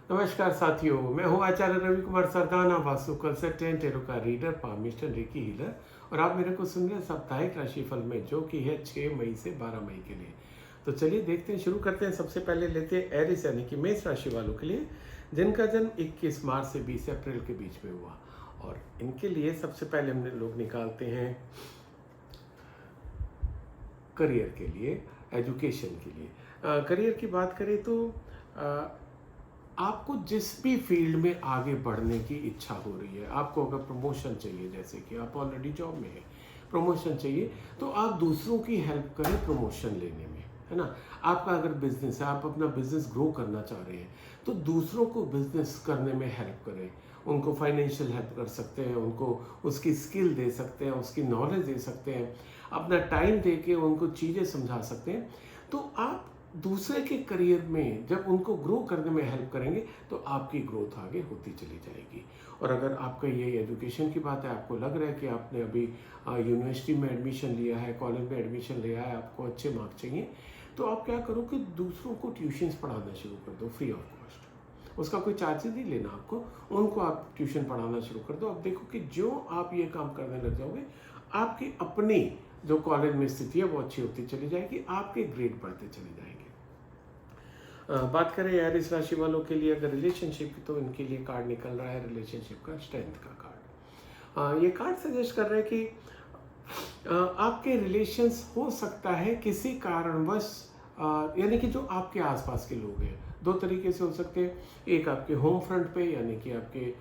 नमस्कार साथियों, मैं हूं आचार्य रवि कुमार सरदाना, वास्तु कंसल्टेंट, टेरो का रीडर, पामिस्टर रेकी हीलर। और आप मेरे को सुन रहे हैं साप्ताहिक राशिफल में, जो कि है 6 मई से 12 मई के लिए। तो चलिए देखते हैं, शुरू करते हैं। सबसे पहले लेते हैं एरिस यानी कि मेष राशि वालों के लिए, जिनका जन्म 21 मार्च से 20 अप्रैल के बीच में हुआ। और इनके लिए सबसे पहले हमने लोग निकालते हैं करियर के लिए, एजुकेशन के लिए। करियर की बात करें तो आपको जिस भी फील्ड में आगे बढ़ने की इच्छा हो रही है, आपको अगर प्रमोशन चाहिए, जैसे कि आप ऑलरेडी जॉब में हैं, प्रमोशन चाहिए, तो आप दूसरों की हेल्प करें प्रमोशन लेने में, है ना। आपका अगर बिजनेस है, आप अपना बिजनेस ग्रो करना चाह रहे हैं, तो दूसरों को बिजनेस करने में हेल्प करें। उनको फाइनेंशियल हेल्प कर सकते हैं, उनको उसकी स्किल दे सकते हैं, उसकी नॉलेज दे सकते हैं, अपना टाइम दे के उनको चीज़ें समझा सकते हैं। तो आप दूसरे के करियर में जब उनको ग्रो करने में हेल्प करेंगे, तो आपकी ग्रोथ आगे होती चली जाएगी। और अगर आपका ये एजुकेशन की बात है, आपको लग रहा है कि आपने अभी यूनिवर्सिटी में एडमिशन लिया है, कॉलेज में एडमिशन लिया है, आपको अच्छे मार्क्स चाहिए, तो आप क्या करो कि दूसरों को ट्यूशन्स पढ़ाना शुरू कर दो, फ्री ऑफ कॉस्ट। उसका कोई चार्जेस नहीं लेना आपको, उनको आप ट्यूशन पढ़ाना शुरू कर दो। अब देखो कि जो आप ये काम करने लग जाओगे, आपकी अपनी जो कॉलेज में स्थिति है वो अच्छी होती चली जाएगी, आपके ग्रेड बढ़ते चले जाएंगे। बात करें यार इस राशि वालों के लिए अगर रिलेशनशिप की, तो इनके लिए कार्ड निकल रहा है रिलेशनशिप का स्ट्रेंथ का कार्ड। ये कार्ड सजेस्ट कर रहा है कि आपके रिलेशंस हो सकता है किसी कारणवश, यानी कि जो आपके आसपास के लोग हैं, दो तरीके से हो सकते हैं। एक आपके होम फ्रंट पे, यानी कि आपके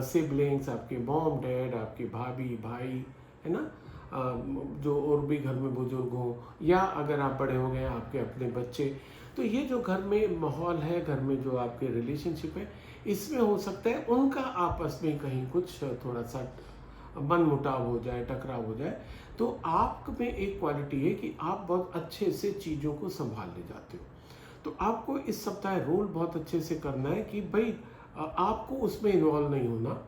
सिबलिंग्स, आपके मॉम डैड, आपके भाभी भाई, है ना, जो और भी घर में बुजुर्ग हो, या अगर आप बड़े हो गए आपके अपने बच्चे। तो ये जो घर में माहौल है, घर में जो आपके रिलेशनशिप है, इसमें हो सकता है उनका आपस में कहीं कुछ थोड़ा सा मन मुटाव हो जाए, टकराव हो जाए। तो आप में एक क्वालिटी है कि आप बहुत अच्छे से चीज़ों को संभालने जाते हो। तो आपको इस सप्ताह रोल बहुत अच्छे से करना है कि भाई आपको उसमें इन्वॉल्व नहीं होना,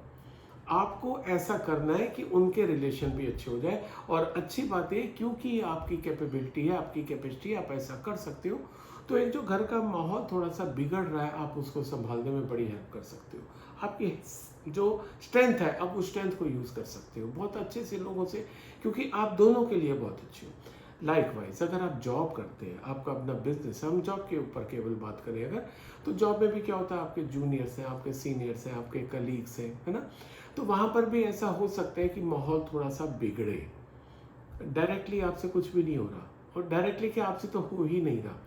आपको ऐसा करना है कि उनके रिलेशन भी अच्छे हो जाए। और अच्छी बात है, क्योंकि आपकी कैपेबिलिटी है, आपकी कैपेसिटी है, आप ऐसा कर सकते हो। तो एक जो घर का माहौल थोड़ा सा बिगड़ रहा है, आप उसको संभालने में बड़ी हेल्प कर सकते हो। आपकी जो स्ट्रेंथ है, आप उस स्ट्रेंथ को यूज़ कर सकते हो बहुत अच्छे से लोगों से, क्योंकि आप दोनों के लिए बहुत अच्छे हो। लाइकवाइज अगर आप जॉब करते हैं, आपका अपना बिजनेस, हम जॉब के ऊपर केवल बात करें अगर, तो जॉब में भी क्या होता है, आपके जूनियर्स हैं, आपके सीनियर्स हैं, आपके कलीग्स हैं, है ना। तो वहाँ पर भी ऐसा हो सकता है कि माहौल थोड़ा सा बिगड़े। डायरेक्टली आपसे कुछ भी नहीं हो रहा, और डायरेक्टली क्या, आपसे तो हो ही नहीं रहा,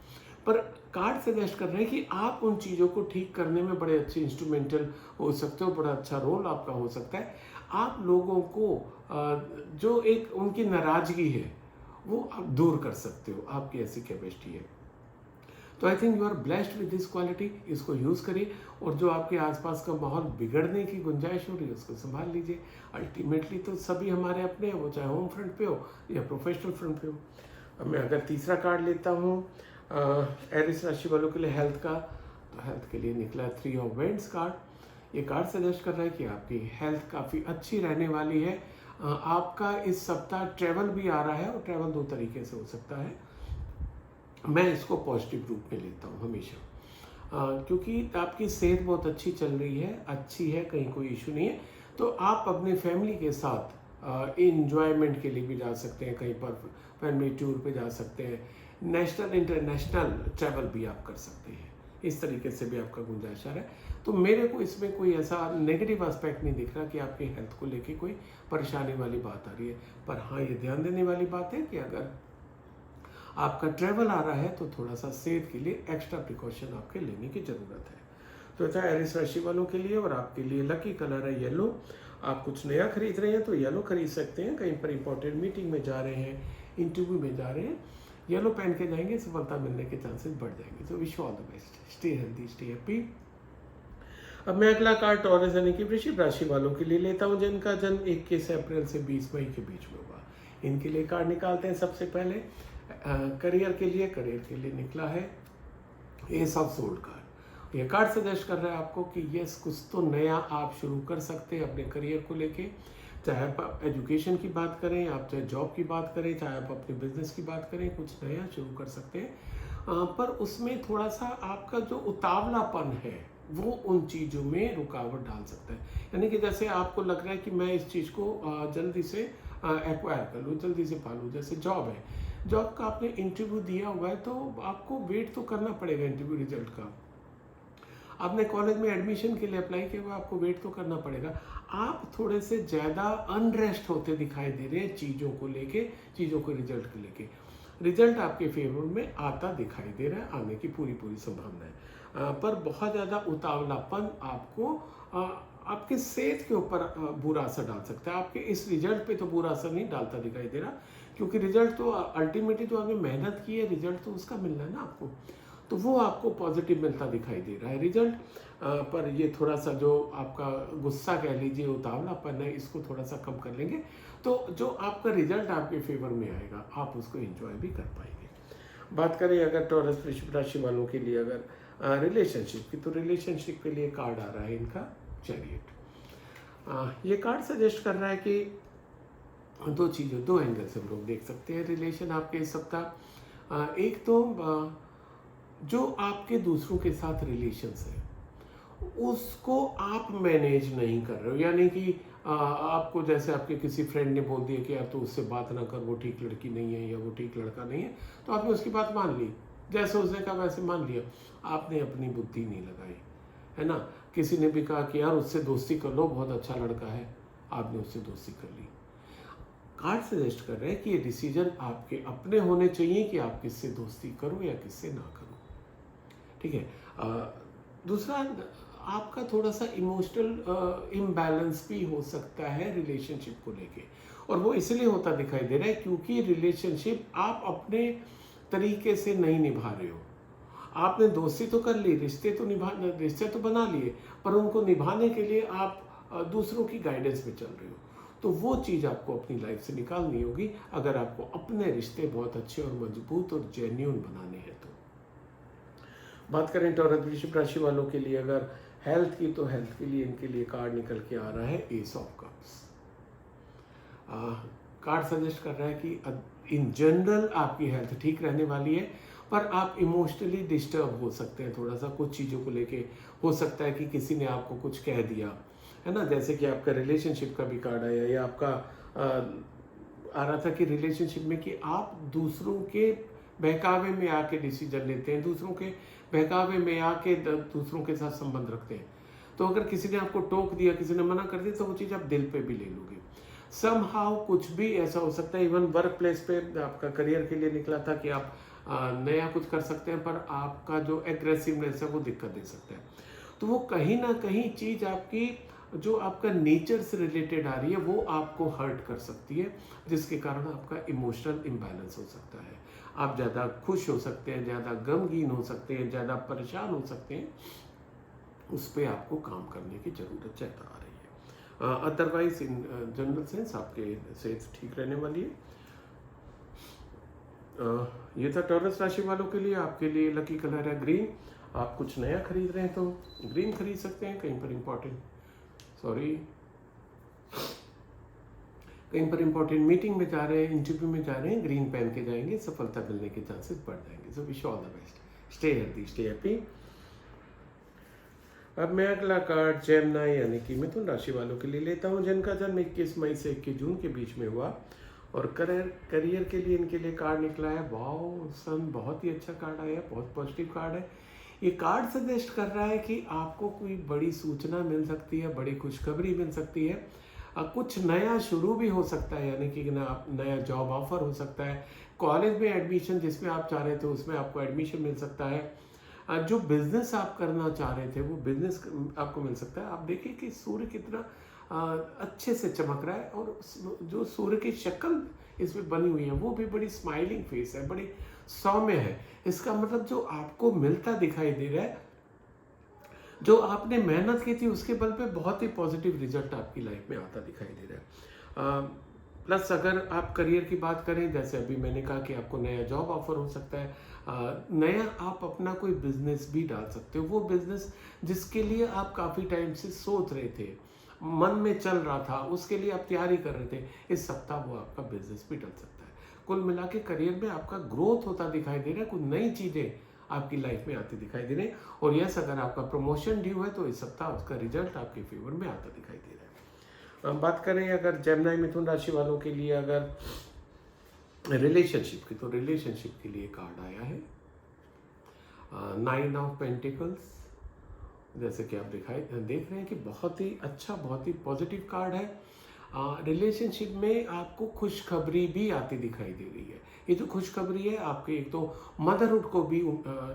पर कार्ड सजेस्ट कर रहे हैं कि आप उन चीज़ों को ठीक करने में बड़े अच्छे इंस्ट्रूमेंटल हो सकते हो, बड़ा अच्छा रोल आपका हो सकता है। आप लोगों को जो एक उनकी नाराज़गी है, वो आप दूर कर सकते हो, आपकी ऐसी कैपेसिटी है। तो I think you are blessed with this quality. इसको यूज़ करिए, और जो आपके आसपास का माहौल बिगड़ने की गुंजाइश हो रही है, उसको संभाल लीजिए। अल्टीमेटली तो सभी हमारे अपने हैं, वो चाहे होम फ्रंट पे हो या प्रोफेशनल फ्रंट पे हो। अब मैं अगर तीसरा कार्ड लेता हूँ एरिस राशि वालों के लिए हेल्थ का, तो हेल्थ के लिए निकला है 3 ऑफ वेंट्स कार्ड। ये कार्ड सजेस्ट कर रहा है कि आपकी हेल्थ काफ़ी अच्छी रहने वाली है। आपका इस सप्ताह ट्रैवल भी आ रहा है, और ट्रैवल दो तरीके से हो सकता है। मैं इसको पॉजिटिव रूप में लेता हूँ हमेशा, क्योंकि आपकी सेहत बहुत अच्छी चल रही है, अच्छी है, कहीं कोई इशू नहीं है। तो आप अपने फैमिली के साथ इंजॉयमेंट के लिए भी जा सकते हैं, कहीं पर फैमिली टूर पे जा सकते हैं, नेशनल इंटरनेशनल ट्रैवल भी आप कर सकते हैं। इस तरीके से भी आपका गुंजाइश आ रहा है। तो मेरे को इसमें कोई ऐसा नेगेटिव एस्पेक्ट नहीं दिख रहा कि आपकी हेल्थ को लेके कोई परेशानी वाली बात आ रही है। पर हाँ, ये ध्यान देने वाली बात है कि अगर आपका ट्रैवल आ रहा है, तो थोड़ा सा सेहत के लिए एक्स्ट्रा प्रिकॉशन आपके लेने की ज़रूरत है। तो था एरिस राशि वालों के लिए। और आपके लिए लकी कलर है येलो। आप कुछ नया खरीद रहे हैं तो येलो खरीद सकते हैं, कहीं पर इंपॉर्टेंट मीटिंग में जा रहे हैं, इंटरव्यू में जा रहे हैं, येलो पहन के जाएंगे, सफलता मिलने के चांसेस बढ़ जाएंगे। तो wish all the best, stay healthy, stay happy. अब मैं अगला कार्ड टॉरस यानी कि वृश्चिक राशि वालों के लिए लेता हूं, जिनका जन्म 21 अप्रैल से 20 मई के बीच में हुआ। इनके लिए कार्ड निकालते हैं। सबसे पहले करियर के लिए निकला है एस ऑफ सोल्ड कार्ड। ये कार्ड सजेस्ट कर रहा है आपको कि यस, कुछ तो नया आप शुरू कर सकते हैं अपने करियर को लेके। चाहे आप एजुकेशन की बात करें, आप चाहे जॉब की बात करें, चाहे आप अपने बिजनेस की बात करें, कुछ नया शुरू कर सकते हैं। पर उसमें थोड़ा सा आपका जो उतावलापन है, वो उन चीज़ों में रुकावट डाल सकता है। यानी कि जैसे आपको लग रहा है कि मैं इस चीज़ को जल्दी से एक्वायर कर लूँ, जल्दी से पालूँ, जैसे जॉब है, जॉब का आपने इंटरव्यू दिया हुआ है तो आपको वेट तो करना पड़ेगा इंटरव्यू रिजल्ट का। आपने कॉलेज में एडमिशन के लिए अप्लाई किया हुआ, आपको वेट तो करना पड़ेगा। आप थोड़े से ज़्यादा अनरेस्ट होते दिखाई दे रहे हैं चीज़ों को लेके, चीज़ों को रिजल्ट को लेके। रिजल्ट आपके फेवर में आता दिखाई दे रहा है, आने की पूरी पूरी संभावना है, पर बहुत ज़्यादा उतावलापन आपको आपके सेहत के ऊपर बुरा असर डाल सकता है। आपके इस रिजल्ट पे तो बुरा असर नहीं डालता दिखाई दे रहा, क्योंकि रिजल्ट तो अल्टीमेटली तो आपने मेहनत की है, रिजल्ट तो उसका मिलना है ना आपको, तो वो आपको पॉजिटिव मिलता दिखाई दे रहा है रिजल्ट। पर ये थोड़ा सा जो आपका गुस्सा कह लीजिए, उतावलापन है, इसको थोड़ा सा कम कर लेंगे तो जो आपका रिजल्ट आपके फेवर में आएगा आप उसको एंजॉय भी कर पाएंगे। बात करें अगर टॉरस वृश्चिक राशि वालों के लिए अगर रिलेशनशिप की, तो रिलेशनशिप के लिए कार्ड आ रहा है इनका चैरियट। ये कार्ड सजेस्ट कर रहा है कि दो चीज़ों, दो एंगल से हम लोग देख सकते हैं रिलेशन आपके इस सप्ताह। एक तो जो आपके दूसरों के साथ रिलेशंस है उसको आप मैनेज नहीं कर रहे हो, यानी कि आपको जैसे आपके किसी फ्रेंड ने बोल दिया कि यार तू उससे बात ना कर, वो ठीक लड़की नहीं है या वो ठीक लड़का नहीं है, तो आपने उसकी बात मान ली, जैसे उसने कहा वैसे मान लिया, आपने अपनी बुद्धि नहीं लगाई, है ना। किसी ने भी कहा कि यार उससे दोस्ती कर लो, बहुत अच्छा लड़का है, आपने उससे दोस्ती कर ली। कार्ड सजेस्ट कर रहे हैं कि ये डिसीजन आपके अपने होने चाहिए कि आप किससे दोस्ती करो या किससे ना करो, ठीक है। दूसरा, आपका थोड़ा सा इमोशनल इम्बैलेंस भी हो सकता है रिलेशनशिप को लेके, और वो इसलिए होता दिखाई दे रहा है क्योंकि रिलेशनशिप आप अपने तरीके से नहीं निभा रहे हो। आपने दोस्ती तो कर ली, रिश्ते तो बना लिए, पर उनको निभाने के लिए आप दूसरों की गाइडेंस में चल रहे हो, तो वो चीज़ आपको अपनी लाइफ से निकालनी होगी अगर आपको अपने रिश्ते बहुत अच्छे और मजबूत और जेन्युइन बनाने हैं तो। बात करें टॉरस वृश्चिक राशि वालों के लिए अगर हेल्थ की, तो हेल्थ के लिए इनके लिए कार्ड निकल के आ रहा है S of cups. Card suggest कर रहा है कि इन जनरल आपकी हेल्थ ठीक रहने वाली है, पर आप इमोशनली डिस्टर्ब हो सकते हैं थोड़ा सा कुछ चीज़ों को लेके। हो सकता है कि किसी ने आपको कुछ कह दिया, है ना, जैसे कि आपका रिलेशनशिप का भी कार्ड आया, या आपका आ रहा था कि रिलेशनशिप में कि आप दूसरों के बहकावे में आके डिसीजन लेते हैं, दूसरों के बहकावे में आके दूसरों के साथ संबंध रखते हैं। तो अगर किसी ने आपको टोक दिया, किसी ने मना कर दिया, तो वो चीज़ आप दिल पे भी ले लोगे। समहाउ कुछ भी ऐसा हो सकता है, इवन वर्क प्लेस पे आपका करियर के लिए निकला था कि आप नया कुछ कर सकते हैं, पर आपका जो एग्रेसिवनेस है वो दिक्कत दे सकता है। तो वो कहीं ना कहीं चीज़ आपकी जो आपका नेचर से रिलेटेड आ रही है वो आपको हर्ट कर सकती है, जिसके कारण आपका इमोशनल इम्बैलेंस हो सकता है। आप ज़्यादा खुश हो सकते हैं, ज़्यादा गमगीन हो सकते हैं, ज़्यादा परेशान हो सकते हैं, उस पर आपको काम करने की ज़रूरत ज़्यादा आ रही है। अदरवाइज इन जनरल सेंस आपके सेहत ठीक रहने वाली है। ये था टॉरस राशि वालों के लिए। आपके लिए लकी कलर है ग्रीन। आप कुछ नया खरीद रहे हैं तो ग्रीन खरीद सकते हैं। कहीं पर इंपॉर्टेंट मीटिंग में जा रहे हैं, इंटरव्यू में जा रहे हैं, ग्रीन पहन के जाएंगे, सफलता मिलने के चांसेस बढ़ जाएंगे। So wish all the best, stay healthy, stay happy. अब मैं अगला कार्ड जेमिनी यानी कि मिथुन राशि वालों के लिए लेता हूं, जिनका जन्म 21 मई से 21 जून के बीच में हुआ, और करियर के लिए इनके लिए कार्ड निकला है वाओ सन। बहुत ही अच्छा कार्ड आया, बहुत पॉजिटिव कार्ड है। ये कार्ड सजेस्ट कर रहा है कि आपको कोई बड़ी सूचना मिल सकती है, बड़ी खुशखबरी मिल सकती है, कुछ नया शुरू भी हो सकता है, यानी कि नया जॉब ऑफर हो सकता है, कॉलेज में एडमिशन जिसमें आप चाह रहे थे उसमें आपको एडमिशन मिल सकता है, जो बिजनेस आप करना चाह रहे थे वो बिजनेस आपको मिल सकता है। आप देखिए कि सूर्य कितना अच्छे से चमक रहा है, और जो सूर्य की शक्ल इसमें बनी हुई है वो भी बड़ी स्माइलिंग फेस है, बड़ी सौम्य है। इसका मतलब जो आपको मिलता दिखाई दे रहा है, जो आपने मेहनत की थी उसके बल पे बहुत ही पॉजिटिव रिजल्ट आपकी लाइफ में आता दिखाई दे रहा है। प्लस अगर आप करियर की बात करें, जैसे अभी मैंने कहा कि आपको नया जॉब ऑफर हो सकता है, नया आप अपना कोई बिजनेस भी डाल सकते हो, वो बिजनेस जिसके लिए आप काफ़ी टाइम से सोच रहे थे, मन में चल रहा था, उसके लिए आप तैयारी कर रहे थे, इस सप्ताह वो आपका बिजनेस भी डल सकता है। कुल मिला के करियर में आपका ग्रोथ होता दिखाई दे रहा है, कुछ नई चीज़ें आपकी लाइफ में आते दिखाई दे रहे हैं। और यस, अगर आपका प्रमोशन ड्यू है तो इस सप्ताह उसका रिजल्ट आपके फेवर में आता दिखाई दे रहा है। हम बात करें अगर जेमिनी मिथुन राशि वालों के लिए अगर रिलेशनशिप की, तो रिलेशनशिप के लिए कार्ड आया है 9 ऑफ पेंटिकल्स। जैसे कि आप देख रहे हैं कि बहुत ही अच्छा, बहुत ही पॉजिटिव कार्ड है। रिलेशनशिप में आपको खुशखबरी भी आती दिखाई दे रही है। ये जो खुशखबरी है आपके एक तो मदरहुड को भी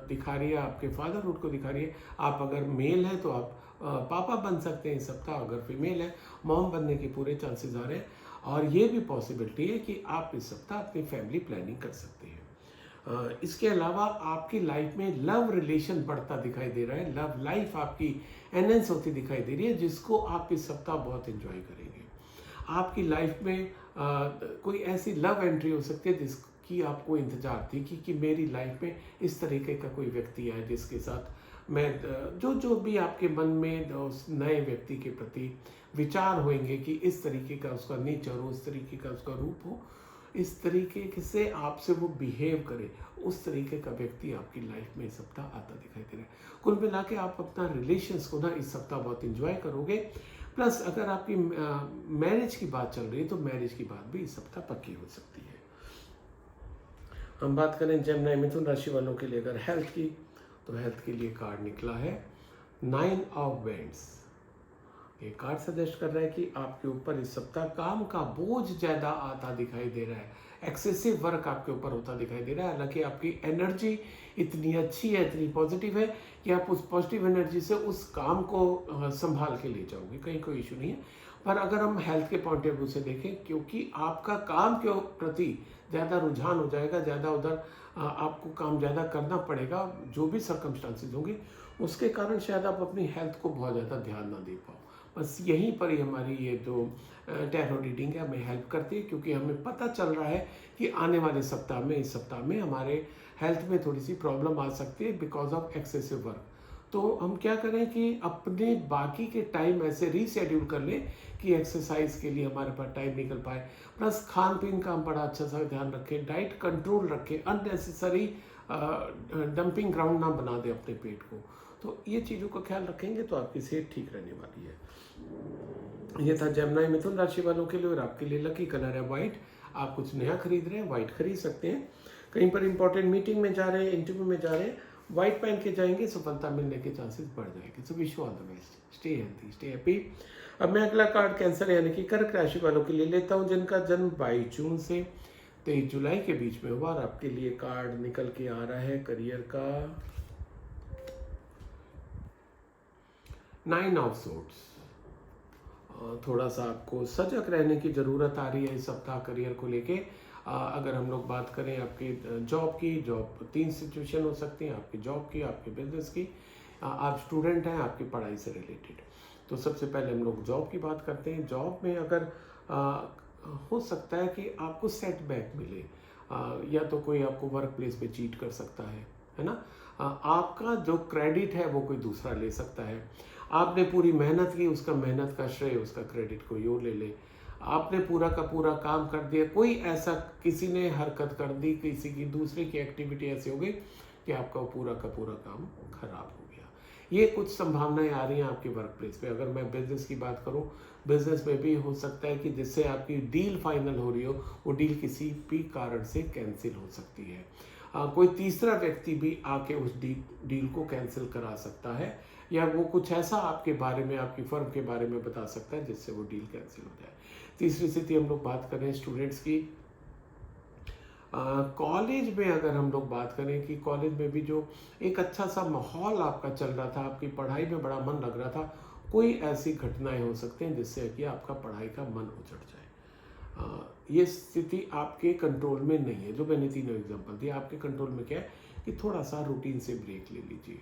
दिखा रही है, आपके फादरहुड को दिखा रही है। आप अगर मेल है तो आप पापा बन सकते हैं इस सप्ताह, अगर फीमेल है मॉम बनने के पूरे चांसेस आ रहे हैं। और ये भी पॉसिबिलिटी है कि आप इस सप्ताह अपनी फैमिली प्लानिंग कर सकते हैं। इसके अलावा आपकी लाइफ में लव रिलेशन बढ़ता दिखाई दे रहा है, लव लाइफ आपकी एनहेंस होती दिखाई दे रही है, जिसको आप इस सप्ताह बहुत एंजॉय करेंगे। आपकी लाइफ में कोई ऐसी लव एंट्री हो सकती है जिसकी आपको इंतजार थी कि मेरी लाइफ में इस तरीके का कोई व्यक्ति आए जिसके साथ मैं जो भी आपके मन में उस नए व्यक्ति के प्रति विचार होंगे कि इस तरीके का उसका नेचर हो, इस तरीके का उसका रूप हो, इस तरीके से आपसे वो बिहेव करे, उस तरीके का व्यक्ति आपकी लाइफ में इस सप्ताह आता दिखाई दे रहा है। कुल मिला के आप अपना रिलेशंस को ना इस सप्ताह बहुत इंजॉय करोगे। प्लस अगर आपकी मैरिज की बात चल रही है तो मैरिज की बात भी इस सप्ताह पक्की हो सकती है। हम बात करें जेमिनी मिथुन राशि वालों के लिए अगर हेल्थ की, तो हेल्थ के लिए कार्ड निकला है 9 ऑफ वेंड्स। ये कार्ड सजेस्ट कर रहा है कि आपके ऊपर इस सप्ताह काम का बोझ ज़्यादा आता दिखाई दे रहा है, एक्सेसिव वर्क आपके ऊपर होता दिखाई दे रहा है। हालांकि आपकी एनर्जी इतनी अच्छी है, इतनी पॉजिटिव है कि आप उस पॉजिटिव एनर्जी से उस काम को संभाल के ले जाओगे, कहीं कोई इशू नहीं है। पर अगर हम हेल्थ के पॉइंट ऑफ व्यू से देखें, क्योंकि आपका काम के प्रति ज़्यादा रुझान हो जाएगा, ज़्यादा उधर आपको काम ज़्यादा करना पड़ेगा, जो भी सर्कमस्टांसिस होंगे उसके कारण शायद आप अपनी हेल्थ को बहुत ज़्यादा ध्यान ना दे पाओ। बस यहीं पर ही हमारी ये जो टैरो रीडिंग है हमें हेल्प करती है, क्योंकि हमें पता चल रहा है कि आने वाले सप्ताह में, इस सप्ताह में हमारे हेल्थ में थोड़ी सी प्रॉब्लम आ सकती है बिकॉज ऑफ एक्सेसिव वर्क। तो हम क्या करें कि अपने बाकी के टाइम ऐसे रीशेड्यूल कर लें कि एक्सरसाइज के लिए हमारे पास टाइम निकल पाए। प्लस खान पीन का हम बड़ा अच्छा सा ध्यान रखें, डाइट कंट्रोल रखें, अननेसेसरी डंपिंग ग्राउंड ना बना दें अपने पेट को। तो ये चीज़ों का ख्याल रखेंगे तो आपकी सेहत ठीक रहने वाली है। ये था जेमिनी मिथुन राशि वालों के लिए। और आपके लिए लकी कलर है वाइट। आप कुछ नया खरीद रहे हैं, वाइट खरीद सकते हैं। कहीं पर इंपॉर्टेंट मीटिंग में जा रहे हैं, इंटरव्यू में जा रहे हैं, वाइट पहन के जाएंगे, सफलता मिलने के चांसेस बढ़ जाएंगे। So wish you all the best, stay healthy, stay happy. अब मैं अगला कार्ड कैंसर यानी कि कर्क राशि वालों के लिए लेता हूँ, जिनका जन्म 22 जून से 23 जुलाई के बीच में हुआ। और आपके लिए कार्ड निकल के आ रहा है करियर का 9 ऑफ सोर्ड्स। थोड़ा सा आपको सजग रहने की ज़रूरत आ रही है इस सप्ताह करियर को लेके। अगर हम लोग बात करें आपके जॉब की, जॉब 3 सिचुएशन हो सकती हैं, आपकी जॉब की, आपके बिजनेस की, आप स्टूडेंट हैं, आपकी पढ़ाई से रिलेटेड। तो सबसे पहले हम लोग जॉब की बात करते हैं। जॉब में अगर हो सकता है कि आपको सेटबैक मिले, या तो कोई आपको वर्क प्लेस पे चीट कर सकता है ना। आपका जो क्रेडिट है वो कोई दूसरा ले सकता है। आपने पूरी मेहनत की, उसका मेहनत का श्रेय, उसका क्रेडिट कोई और ले ले। आपने पूरा का पूरा काम कर दिया, कोई ऐसा किसी ने हरकत कर दी, किसी की दूसरे की एक्टिविटी ऐसी हो गई कि आपका पूरा का पूरा काम खराब हो गया। ये कुछ संभावनाएं आ रही हैं आपके वर्क प्लेस पे। अगर मैं बिजनेस की बात करूं, बिजनेस में भी हो सकता है कि जिससे आपकी डील फाइनल हो रही हो, वो डील किसी भी कारण से कैंसिल हो सकती है। कोई तीसरा व्यक्ति भी आके उस डील को कैंसिल करा सकता है, या वो कुछ ऐसा आपके बारे में, आपकी फर्म के बारे में बता सकता है जिससे वो डील कैंसिल हो जाए। तीसरी स्थिति हम लोग बात करें स्टूडेंट्स की। कॉलेज में अगर हम लोग बात करें कि कॉलेज में भी जो एक अच्छा सा माहौल आपका चल रहा था, आपकी पढ़ाई में बड़ा मन लग रहा था, कोई ऐसी घटनाएं हो सकती हैं जिससे कि आपका पढ़ाई का मन उचट जाए। ये स्थिति आपके कंट्रोल में नहीं है। जो मैंने तीनों एग्जांपल दिए, आपके कंट्रोल में क्या है कि थोड़ा सा रूटीन से ब्रेक ले लीजिए,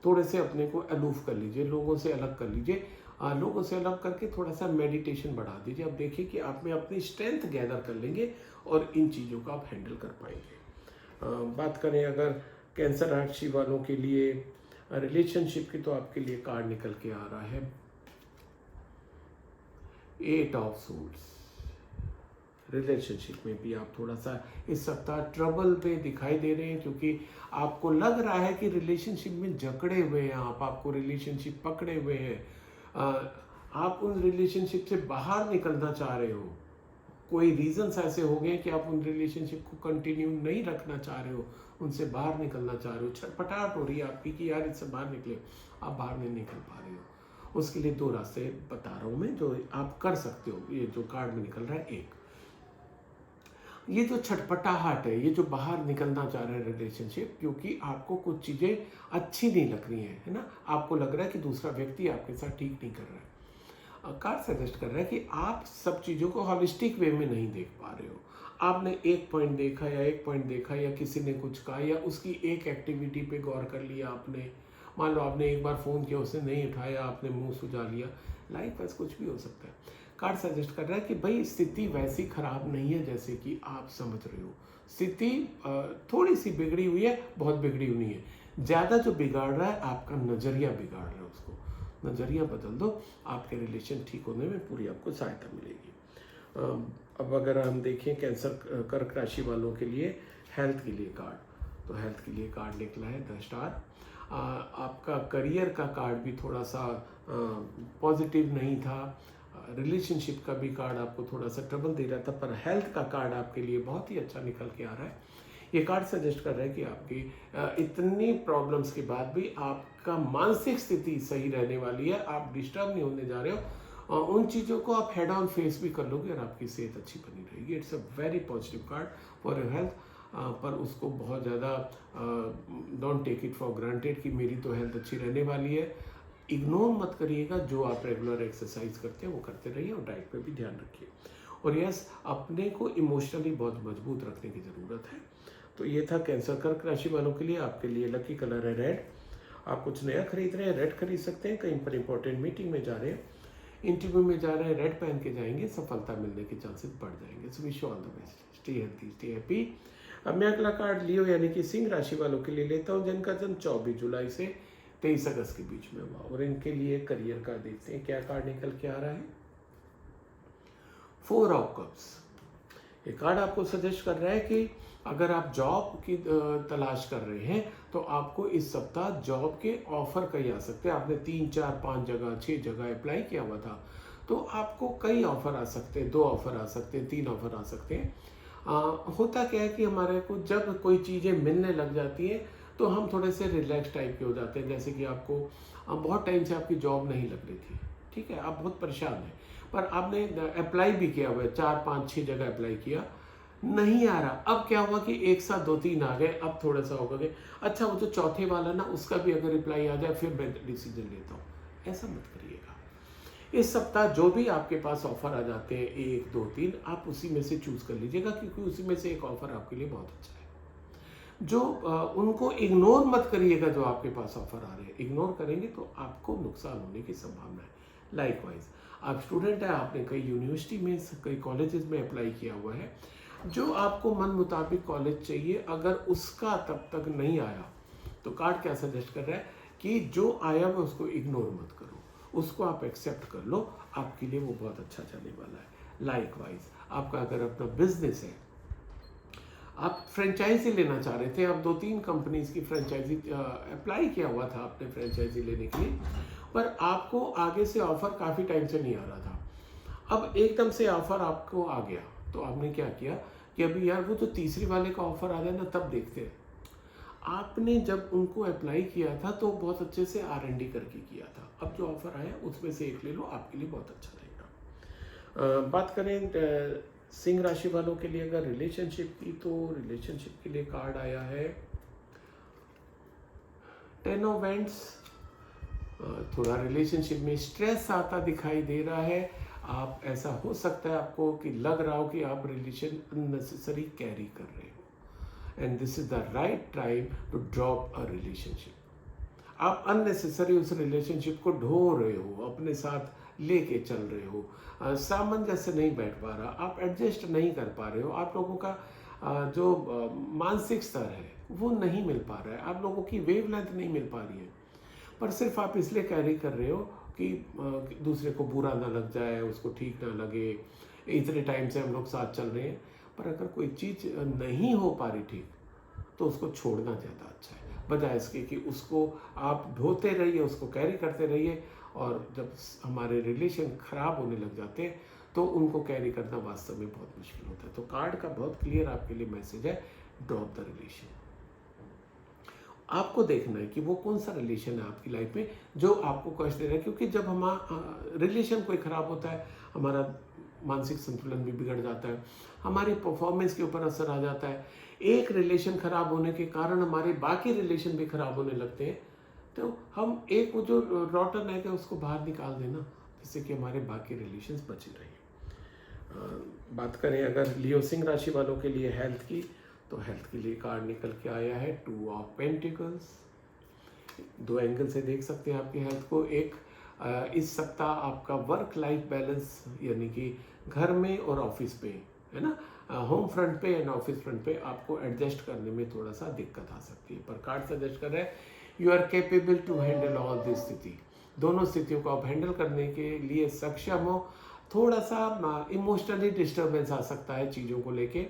थोड़े से अपने को अलूफ कर लीजिए, लोगों से अलग कर लीजिए। लोगों से अलग करके थोड़ा सा मेडिटेशन बढ़ा दीजिए। अब देखिए कि आप में अपनी स्ट्रेंथ गैदर कर लेंगे और इन चीज़ों को आप हैंडल कर पाएंगे। बात करें अगर कैंसर राशि वालों के लिए रिलेशनशिप की, तो आपके लिए कार्ड निकल के आ रहा है 8 ऑफ सूट्स। रिलेशनशिप में भी आप थोड़ा सा इस सप्ताह ट्रबल में दिखाई दे रहे हैं, क्योंकि आपको लग रहा है कि रिलेशनशिप में जकड़े हुए हैं आप, आपको रिलेशनशिप पकड़े हुए हैं, आप उन रिलेशनशिप से बाहर निकलना चाह रहे हो। कोई रीजंस ऐसे हो गए कि आप उन रिलेशनशिप को कंटिन्यू नहीं रखना चाह रहे हो, उनसे बाहर निकलना चाह रहे हो, छटपटाहट हो रही है आपकी कि यार इससे बाहर निकले, आप बाहर नहीं निकल पा रहे हो। उसके लिए 2 रास्ते बता रहा हूँ मैं जो आप कर सकते हो। ये जो कार्ड में निकल रहा है, एक ये जो छटपटाहट है, ये जो बाहर निकलना चाह रहे हैं रिलेशनशिप, क्योंकि आपको कुछ चीज़ें अच्छी नहीं लग रही हैं, है ना, आपको लग रहा है कि दूसरा व्यक्ति आपके साथ ठीक नहीं कर रहा है। कार्ड सजेस्ट कर रहा है कि आप सब चीज़ों को हॉलिस्टिक वे में नहीं देख पा रहे हो। आपने एक पॉइंट देखा या किसी ने कुछ कहा या उसकी एक एक्टिविटी पे गौर कर लिया आपने। मान लो आपने एक बार फ़ोन किया, उसने नहीं उठाया, आपने मुंह सुझा लिया, लाइफ बस कुछ भी हो सकता है। कार्ड सजेस्ट कर रहा है कि भाई स्थिति वैसी खराब नहीं है जैसे कि आप समझ रहे हो। स्थिति थोड़ी सी बिगड़ी हुई है, बहुत बिगड़ी हुई नहीं है। ज़्यादा जो बिगाड़ रहा है आपका नज़रिया बिगाड़ रहा है, उसको नज़रिया बदल दो, आपके रिलेशन ठीक होने में पूरी आपको सहायता मिलेगी। अब अगर हम देखें कैंसर कर्क राशि वालों के लिए हेल्थ के लिए कार्ड, तो हेल्थ के लिए कार्ड निकला है द स्टार। आपका करियर का कार्ड भी थोड़ा सा पॉजिटिव नहीं था, रिलेशनशिप का भी कार्ड आपको थोड़ा सा ट्रबल दे रहा था, पर हेल्थ का कार्ड आपके लिए बहुत ही अच्छा निकल के आ रहा है। ये कार्ड सजेस्ट कर रहा है कि आपकी इतनी प्रॉब्लम्स के बाद भी आपका मानसिक स्थिति सही रहने वाली है, आप डिस्टर्ब नहीं होने जा रहे हो, उन चीज़ों को आप हेड ऑन फेस भी कर लोगे और आपकी सेहत अच्छी बनी रहेगी। It's a very positive card for your health. पर उसको बहुत ज़्यादा don't take it for granted कि मेरी तो हेल्थ अच्छी रहने वाली है। इग्नोर मत करिएगा, जो आप रेगुलर एक्सरसाइज करते हैं वो करते रहिए और डाइट पे भी ध्यान रखिए। और यस, अपने को इमोशनली बहुत मजबूत रखने की ज़रूरत है। तो ये था कैंसर कर्क राशि वालों के लिए। आपके लिए लकी कलर है रेड। आप कुछ नया खरीद रहे हैं, रेड खरीद सकते हैं। कहीं पर इंपॉर्टेंट मीटिंग में जा रहे हैं, इंटरव्यू में जा रहे हैं, रेड पहन के जाएंगे, सफलता मिलने के चांसेस बढ़ जाएंगे। So wish you all the best, stay healthy, stay happy. अब मैं अगला कार्ड लियो यानी कि सिंह राशि वालों के लिए लेता हूँ, जिनका जन्म 24 जुलाई से 23 अगस्त के बीच में हुआ, और इनके लिए करियर का देखते हैं क्या कार्ड निकल के आ रहा है। 4 ऑफ कप्स। ये कार्ड आपको सजेस्ट कर रहा है कि अगर आप जॉब की तलाश कर रहे हैं तो आपको इस सप्ताह जॉब के ऑफर कई आ सकते हैं। आपने 3, 4, 5 जगह, 6 जगह अप्लाई किया हुआ था, तो आपको कई ऑफर आ सकते हैं, 2 ऑफर आ सकते हैं, 3 ऑफर आ सकते हैं। होता क्या है कि हमारे को जब कोई चीज़ें मिलने लग जाती हैं तो हम थोड़े से रिलैक्स टाइप के हो जाते हैं। जैसे कि आपको बहुत टाइम से आपकी जॉब नहीं लग रही थी, ठीक है, आप बहुत परेशान हैं, पर आपने अप्लाई भी किया हुआ है, 4, 5, 6 जगह अप्लाई किया, नहीं आ रहा। अब क्या हुआ कि एक साथ 2-3 आ गए, अब थोड़ा सा होगा कि अच्छा वो जो चौथे वाला ना, उसका भी अगर रिप्लाई आ जाए फिर मैं डिसीजन लेता हूँ। ऐसा मत करिएगा। इस सप्ताह जो भी आपके पास ऑफर आ जाते हैं 1, 2, 3, आप उसी में से चूज कर लीजिएगा, क्योंकि उसी में से एक ऑफर आपके लिए बहुत अच्छा है। जो उनको इग्नोर मत करिएगा, जो आपके पास ऑफर आ रहे हैं, इग्नोर करेंगे तो आपको नुकसान होने की संभावना है। लाइकवाइज आप स्टूडेंट है, आपने कई यूनिवर्सिटी में, कई कॉलेजेस में अप्लाई किया हुआ है, जो आपको मन मुताबिक कॉलेज चाहिए, अगर उसका तब तक नहीं आया तो कार्ड क्या सजेस्ट कर रहा है कि जो आया वो उसको इग्नोर मत करो, उसको आप एक्सेप्ट कर लो, आपके लिए वो बहुत अच्छा चलने वाला है। लाइकवाइज आपका अगर अपना बिजनेस है, आप फ्रेंचाइजी लेना चाह रहे थे, आप 2-3 कंपनीज की फ्रेंचाइजी अप्लाई किया हुआ था आपने फ्रेंचाइजी लेने के लिए, पर आपको आगे से ऑफर काफ़ी टाइम से नहीं आ रहा था। अब एकदम से ऑफर आपको आ गया, तो आपने क्या किया कि अभी यार वो जो तीसरी वाले का ऑफर आ जाए ना, तब देखते हैं। आपने जब उनको अप्लाई किया था तो बहुत अच्छे से R&D करके किया था, अब जो ऑफर आया उसमें से एक ले लो, आपके लिए बहुत अच्छा रहेगा। बात करें सिंह राशि वालों के लिए अगर रिलेशनशिप की, तो रिलेशनशिप के लिए कार्ड आया है 10 ऑफ वैंड्स। थोड़ा रिलेशनशिप में स्ट्रेस आता दिखाई दे रहा है। आप, ऐसा हो सकता है आपको कि लग रहा हो कि आप रिलेशन अननेसेसरी कैरी कर रहे हो, and this is the right time to drop a relationship. आप अननेसेसरी उस रिलेशनशिप को ढो रहे हो, अपने साथ लेके चल रहे हो, सामंजस्य नहीं बैठ पा रहा, आप एडजस्ट नहीं कर पा रहे हो, आप लोगों का जो मानसिक स्तर है वो नहीं मिल पा रहा है, आप लोगों की वेवलेंथ नहीं मिल पा रही है, पर सिर्फ आप इसलिए कैरी कर रहे हो कि दूसरे को बुरा ना लग जाए, उसको ठीक ना लगे, इतने टाइम से हम लोग साथ चल रहे हैं, पर अगर कोई चीज़ नहीं हो पा रही ठीक, तो उसको छोड़ना ज़्यादा अच्छा है, बजाय इसके कि उसको आप ढोते रहिए, उसको कैरी करते रहिए, और जब हमारे रिलेशन ख़राब होने लग जाते हैं तो उनको कैरी करना वास्तव में बहुत मुश्किल होता है। तो कार्ड का बहुत क्लियर आपके लिए मैसेज है, ड्रॉप द रिलेशन। आपको देखना है कि वो कौन सा रिलेशन है आपकी लाइफ में जो आपको कष्ट दे रहा है, क्योंकि जब हमारा रिलेशन कोई ख़राब होता है, हमारा मानसिक संतुलन भी बिगड़ जाता है, हमारी परफॉर्मेंस के ऊपर असर आ जाता है। एक रिलेशन खराब होने के कारण हमारे बाकी रिलेशन भी खराब होने लगते हैं। तो हम एक वो जो रॉटन है कि उसको बाहर निकाल देना, जिससे कि हमारे बाकी रिलेशंस बचे रहें। बात करें अगर लियो सिंह राशि वालों के लिए हेल्थ की, तो हेल्थ के लिए कार्ड निकल के आया है 2 ऑफ पेंटिकल्स। दो एंगल से देख सकते हैं आपकी हेल्थ को। एक, इस सप्ताह आपका वर्क लाइफ बैलेंस, यानी कि घर में और ऑफिस पे, है ना, होम फ्रंट पे एंड ऑफिस फ्रंट पे आपको एडजस्ट करने में थोड़ा सा दिक्कत आ सकती है, पर कार्ड सजेस्ट कर रहा है you are capable to handle all this स्थिति। दोनों स्थितियों को आप हैंडल करने के लिए सक्षम हो। थोड़ा सा इमोशनली डिस्टर्बेंस आ सकता है चीज़ों को लेके,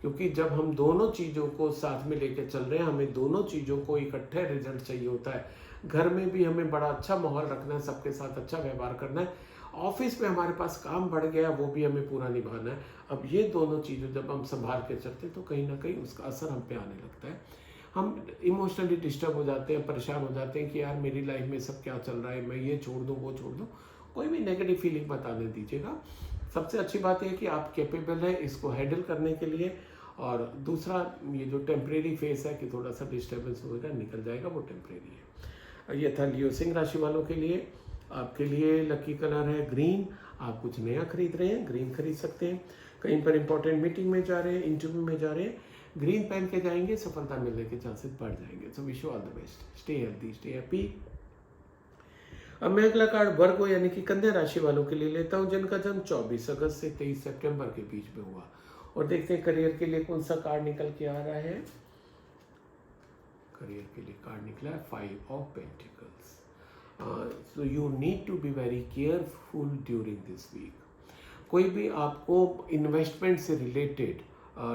क्योंकि जब हम दोनों चीज़ों को साथ में लेके चल रहे हैं, हमें दोनों चीज़ों को इकट्ठे रिजल्ट चाहिए होता है। घर में भी हमें बड़ा अच्छा माहौल रखना है, सबके साथ अच्छा व्यवहार करना है, ऑफिस में हमारे पास काम बढ़ गया वो भी हमें पूरा निभाना है। अब ये दोनों चीज़ें जब हम संभाल के चलते हैं तो कहीं ना कहीं उसका असर हम पे आने लगता है। हम इमोशनली डिस्टर्ब हो जाते हैं, परेशान हो जाते हैं कि यार मेरी लाइफ में सब क्या चल रहा है, मैं ये छोड़ दूँ वो छोड़ दूँ। कोई भी नेगेटिव फीलिंग मत आने दीजिएगा। सबसे अच्छी बात है कि आप कैपेबल हैं इसको हैंडल करने के लिए। और दूसरा, ये जो टेम्परेरी फेस है कि थोड़ा सा डिस्टर्बेंस होगा, निकल जाएगा, वो टेम्परेरी है। ये था लियो सिंह राशि वालों के लिए। आपके लिए लकी कलर है ग्रीन। आप कुछ नया खरीद रहे हैं, ग्रीन खरीद सकते हैं। कहीं पर इंपॉर्टेंट मीटिंग में जा रहे हैं, इंटरव्यू में जा रहे हैं, ग्रीन पहन के जाएंगे, सफलता मिलने के चांसेस बढ़ जाएंगे। So wish you all the best, stay healthy, stay happy. अब मैं अगला कार्ड वर्गो यानी कि कन्या राशि वालों के लिए लेता हूं, जिनका जन्म 24 अगस्त से 23 सितंबर के बीच में हुआ, और देखते हैं करियर के लिए कौन सा कार्ड निकल के आ रहा है। करियर के लिए कार्ड निकला है 5 of pentacles. So you need to be very careful during this week. कोई भी आपको इन्वेस्टमेंट से रिलेटेड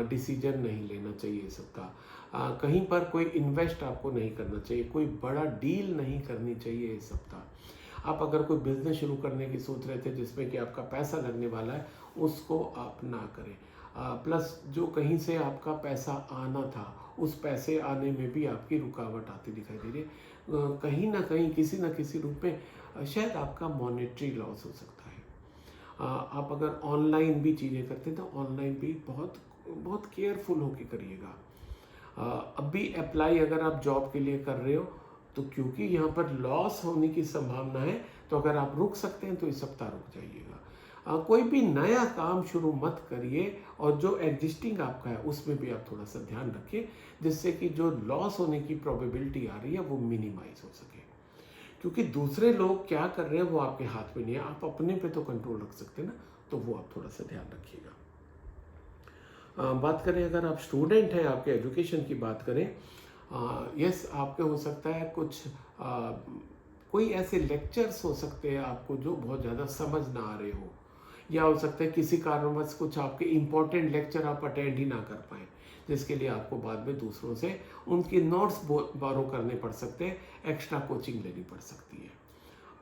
डिसीजन नहीं लेना चाहिए इस सप्ताह। कहीं पर कोई इन्वेस्ट आपको नहीं करना चाहिए, कोई बड़ा डील नहीं करनी चाहिए इस सप्ताह। आप अगर कोई बिजनेस शुरू करने की सोच रहे थे जिसमें कि आपका पैसा लगने वाला है, उसको आप ना करें। प्लस जो कहीं से आपका पैसा आना था, उस पैसे आने में भी आपकी रुकावट आती दिखाई दे रही है। कहीं ना कहीं किसी न किसी रूप में शायद आपका मॉनेटरी लॉस हो सकता है। आप अगर ऑनलाइन भी चीज़ें करते हैं तो ऑनलाइन भी बहुत बहुत केयरफुल होकर करिएगा। अब भी अप्लाई अगर आप जॉब के लिए कर रहे हो तो क्योंकि यहाँ पर लॉस होने की संभावना है, तो अगर आप रुक सकते हैं तो इस सप्ताह रुक जाइएगा। कोई भी नया काम शुरू मत करिए, और जो एग्जिस्टिंग आपका है उसमें भी आप थोड़ा सा ध्यान रखिए, जिससे कि जो लॉस होने की प्रोबेबिलिटी आ रही है वो मिनिमाइज हो सके। क्योंकि दूसरे लोग क्या कर रहे हैं वो आपके हाथ में नहीं है, आप अपने पे तो कंट्रोल रख सकते हैं ना, तो वो आप थोड़ा सा ध्यान रखिएगा। बात करें अगर आप स्टूडेंट हैं, आपके एजुकेशन की बात करें, यस आपके हो सकता है कुछ कोई ऐसे लेक्चर्स हो सकते हैं आपको जो बहुत ज़्यादा समझ ना आ रहे हो, या हो सकता है किसी कारणवश कुछ आपके इम्पोर्टेंट लेक्चर आप अटेंड ही ना कर पाएँ, जिसके लिए आपको बाद में दूसरों से उनके नोट्स बोरो करने पड़ सकते हैं, एक्स्ट्रा कोचिंग लेनी पड़ सकती है।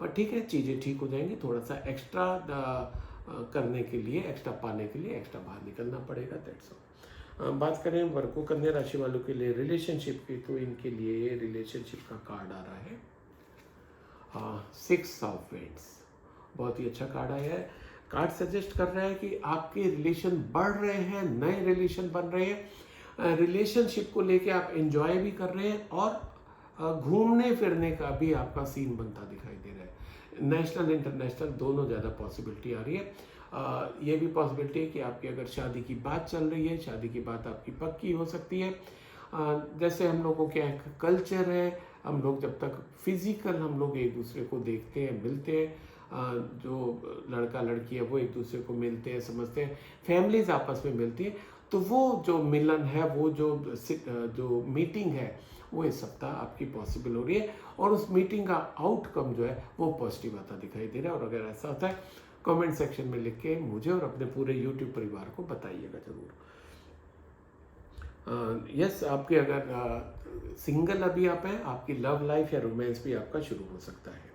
पर ठीक है, चीज़ें ठीक हो जाएंगी। थोड़ा सा एक्स्ट्रा करने के लिए, एक्स्ट्रा पाने के लिए एक्स्ट्रा बाहर निकलना पड़ेगा, दैट्स ऑल। बात करें वर्गो कन्या राशि वालों के लिए रिलेशनशिप की, तो इनके लिए रिलेशनशिप का कार्ड आ रहा है 6 ऑफ वेंड्स। बहुत ही अच्छा कार्ड आया है। कार्ड सजेस्ट कर रहा है कि आपके रिलेशन बढ़ रहे हैं, नए रिलेशन बन रहे हैं, रिलेशनशिप को लेके आप एंजॉय भी कर रहे हैं, और घूमने फिरने का भी आपका सीन बनता दिखाई दे रहा है। नेशनल इंटरनेशनल दोनों ज़्यादा पॉसिबिलिटी आ रही है। ये भी पॉसिबिलिटी है कि आपकी अगर शादी की बात चल रही है, शादी की बात आपकी पक्की हो सकती है। जैसे हम लोगों के यहाँ कल्चर है, हम लोग जब तक फिजिकल हम लोग एक दूसरे को देखते हैं, मिलते हैं, जो लड़का लड़की है वो एक दूसरे को मिलते हैं, समझते हैं, फैमिलीज आपस में मिलती है, तो वो जो मिलन है, वो जो मीटिंग है, वो इस सप्ताह आपकी पॉसिबल हो रही है, और उस मीटिंग का आउटकम जो है वो पॉजिटिव आता दिखाई दे रहा है। और अगर ऐसा होता है कमेंट सेक्शन में लिख के मुझे और अपने पूरे यूट्यूब परिवार को बताइएगा ज़रूर। यस, आपके अगर सिंगल अभी आप हैं, आपकी लव लाइफ या रोमांस भी आपका शुरू हो सकता है।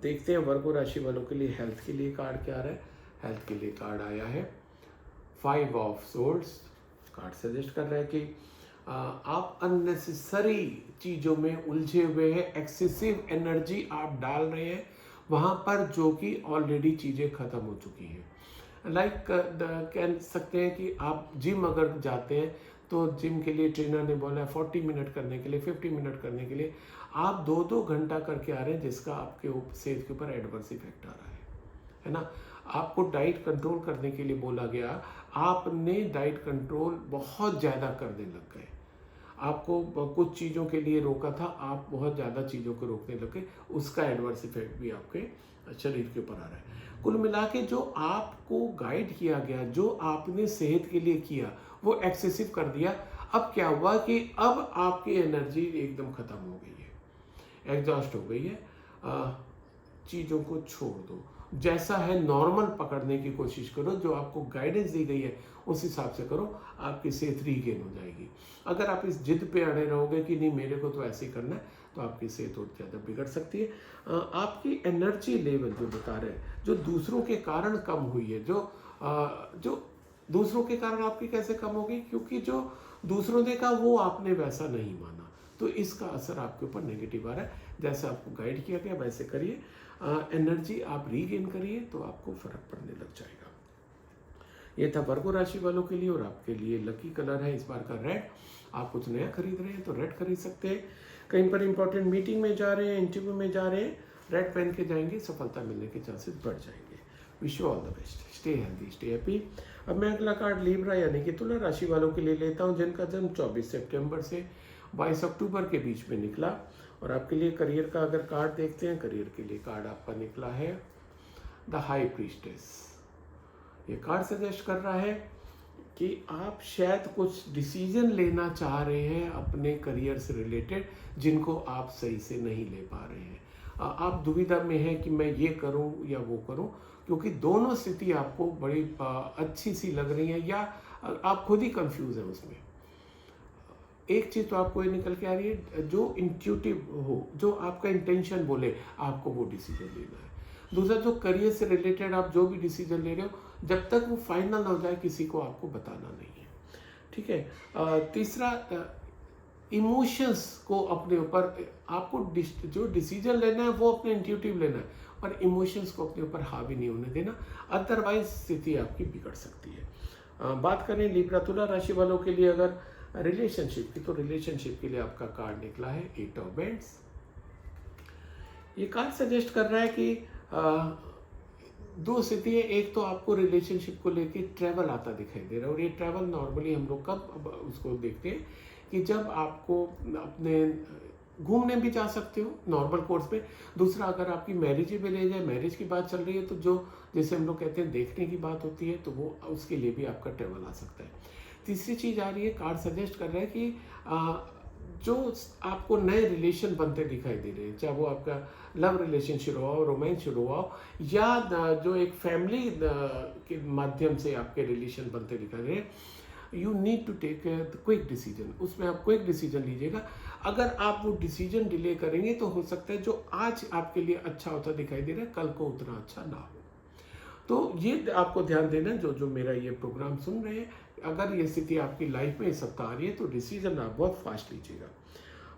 देखते हैं वर्गो राशि वालों के लिए हेल्थ के लिए कार्ड क्या आ रहा है। हेल्थ के लिए कार्ड आया है 5 ऑफ सोर्ड्स। कार्ड सजेस्ट कर रहा है कि आप अननेसेसरी चीज़ों में उलझे हुए हैं, एक्सेसिव एनर्जी आप डाल रहे हैं वहाँ पर जो कि ऑलरेडी चीज़ें ख़त्म हो चुकी हैं। लाइक कह सकते हैं कि आप जिम अगर जाते हैं तो जिम के लिए ट्रेनर ने बोला है 40 मिनट करने के लिए, 50 मिनट करने के लिए, आप 2-2 घंटा करके आ रहे हैं जिसका आपके सेहत के ऊपर एडवर्स इफेक्ट आ रहा है ना। आपको डाइट कंट्रोल करने के लिए बोला गया, आपने डाइट कंट्रोल बहुत ज़्यादा करने लग गए। आपको कुछ चीज़ों के लिए रोका था, आप बहुत ज़्यादा चीज़ों को रोकने लगे, उसका एडवर्स इफेक्ट भी आपके शरीर के ऊपर आ रहा है। कुल मिला के जो आपको गाइड किया गया, जो आपने सेहत के लिए किया, वो एक्सेसिव कर दिया। अब क्या हुआ कि अब आपकी एनर्जी एकदम ख़त्म हो गई है, एग्जॉस्ट हो गई है। चीज़ों को छोड़ दो, जैसा है नॉर्मल पकड़ने की कोशिश करो, जो आपको गाइडेंस दी गई है उस हिसाब से करो, आपकी सेहत रीगेन हो जाएगी। अगर आप इस जिद पे अड़े रहोगे कि नहीं मेरे को तो ऐसे ही करना है, तो आपकी सेहत और ज़्यादा बिगड़ सकती है। आपकी एनर्जी लेवल जो बता रहे हैं, जो दूसरों के कारण कम हुई है, जो दूसरों के कारण आपकी कैसे कम होगी, क्योंकि जो दूसरों ने कहा वो आपने वैसा नहीं माना, तो इसका असर आपके ऊपर नेगेटिव आ रहा है। जैसे आपको गाइड किया गया वैसे करिए, एनर्जी आप रीगेन करिए तो आपको फर्क पड़ने लग जाएगा। ये था वर्गो राशि वालों के लिए। और आपके लिए लकी कलर है इस बार का रेड। आप कुछ नया खरीद रहे हैं तो रेड खरीद सकते हैं। कहीं पर इंपॉर्टेंट मीटिंग में जा रहे हैं, इंटरव्यू में जा रहे हैं, रेड पहन के जाएंगे, सफलता मिलने के चांसेस बढ़ जाएंगे। Wish you all the best, stay healthy, stay happy. अब मैं अगला कार्ड लीब्रा यानी कि तुला राशि वालों के लिए लेता हूँ, जिनका जन्म 24 सितंबर से 22 अक्टूबर के बीच में निकला। और आपके लिए करियर का अगर कार्ड देखते हैं, करियर के लिए कार्ड आपका निकला है द हाई प्रीस्टेस। ये कार्ड सजेस्ट कर रहा है कि आप शायद कुछ डिसीजन लेना चाह रहे हैं अपने करियर से रिलेटेड, जिनको आप सही से नहीं ले पा रहे हैं। आप दुविधा में हैं कि मैं ये करूं या वो करूं, क्योंकि दोनों स्थिति आपको बड़ी अच्छी सी लग रही है, या आप खुद ही कंफ्यूज हैं उसमें। एक चीज़ तो आपको ये निकल के आ रही है, जो इंट्यूटिव हो, जो आपका इंटेंशन बोले, आपको वो डिसीजन लेना है। दूसरा, जो करियर से रिलेटेड आप जो भी डिसीजन ले रहे हो, जब तक वो फाइनल हो जाए किसी को आपको बताना नहीं है, ठीक है। तीसरा, इमोशंस को अपने ऊपर, आपको जो डिसीजन लेना है वो अपने इंट्यूटिव लेना है, और इमोशंस को अपने ऊपर हावी नहीं होने देना, अदरवाइज स्थिति आपकी बिगड़ सकती है। बात करें लिब्रा तुला राशि वालों के लिए अगर रिलेशनशिप की, तो रिलेशनशिप के लिए आपका कार्ड निकला है 8 ऑफ बैंड्स। ये कार्ड सजेस्ट कर रहा है कि दो स्थिति है। एक तो आपको रिलेशनशिप को लेके ट्रैवल आता दिखाई दे रहा है, और ये ट्रैवल नॉर्मली हम लोग कब उसको देखते हैं कि जब आपको अपने घूमने भी जा सकते हो नॉर्मल कोर्स पे। दूसरा, अगर आपकी मैरिज पे ले जाए, मैरिज की बात चल रही है, तो जो जैसे हम लोग कहते हैं देखने की बात होती है, तो वो उसके लिए भी आपका ट्रैवल आ सकता है। तीसरी चीज़ आ रही है, कार्ड सजेस्ट कर रहा है कि जो आपको नए रिलेशन बनते दिखाई दे रहे हैं, चाहे वो आपका लव रिलेशन शुरू हो, रोमांस शुरू हो, या जो एक फैमिली के माध्यम से आपके रिलेशन बनते दिखाई दे रहे हैं, you need to take quick decision. उसमें आप क्विक डिसीजन लीजिएगा। अगर आप वो डिसीजन डिले करेंगे तो हो सकता है जो आज आपके लिए अच्छा होता दिखाई दे रहा है, कल को उतना अच्छा ना हो। तो ये आपको ध्यान देना, जो मेरा ये प्रोग्राम सुन रहे हैं, अगर ये स्थिति आपकी लाइफ में इस सप्ताह आ रही है तो डिसीजन आप बहुत फास्ट लीजिएगा।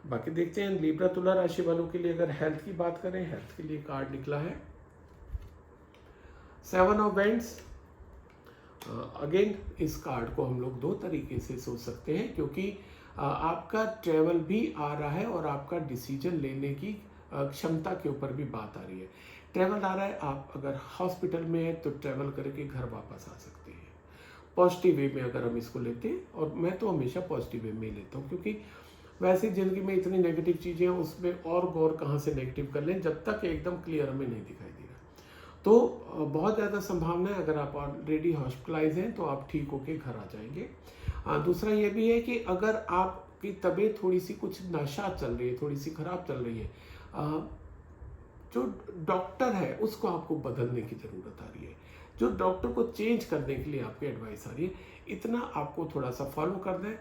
बाकी देखते हैं लिब्रा तुला राशि वालों के लिए अगर हेल्थ की बात करें, हेल्थ के लिए कार्ड निकला है 7 ऑफ बैंड्स। अगेन इस कार्ड को हम लोग दो तरीके से सोच सकते हैं, क्योंकि आपका ट्रैवल भी आ रहा है और आपका डिसीजन लेने की क्षमता के ऊपर भी बात आ रही है। ट्रैवल आ रहा है, आप अगर हॉस्पिटल में है तो ट्रैवल करके घर वापस आ सकते हैं, पॉजिटिव वे में अगर हम इसको लेते हैं। और मैं तो हमेशा पॉजिटिव वे में ही लेता हूँ, क्योंकि वैसे ज़िंदगी में इतनी नेगेटिव चीज़ें हैं, उसमें और गौर कहाँ से नेगेटिव कर लें, जब तक एकदम क्लियर हमें नहीं दिखाई दे रहा। तो बहुत ज़्यादा संभावना है, अगर आप ऑलरेडी हॉस्पिटलाइज हैं तो आप ठीक होके घर आ जाएंगे। दूसरा ये भी है कि अगर आपकी तबीयत थोड़ी सी कुछ नाशाद चल रही है, थोड़ी सी ख़राब चल रही है, जो डॉक्टर है उसको आपको बदलने की ज़रूरत आ रही है, जो डॉक्टर को चेंज करने के लिए आपकी एडवाइस आ रही है, इतना आपको थोड़ा सा फॉलो करना है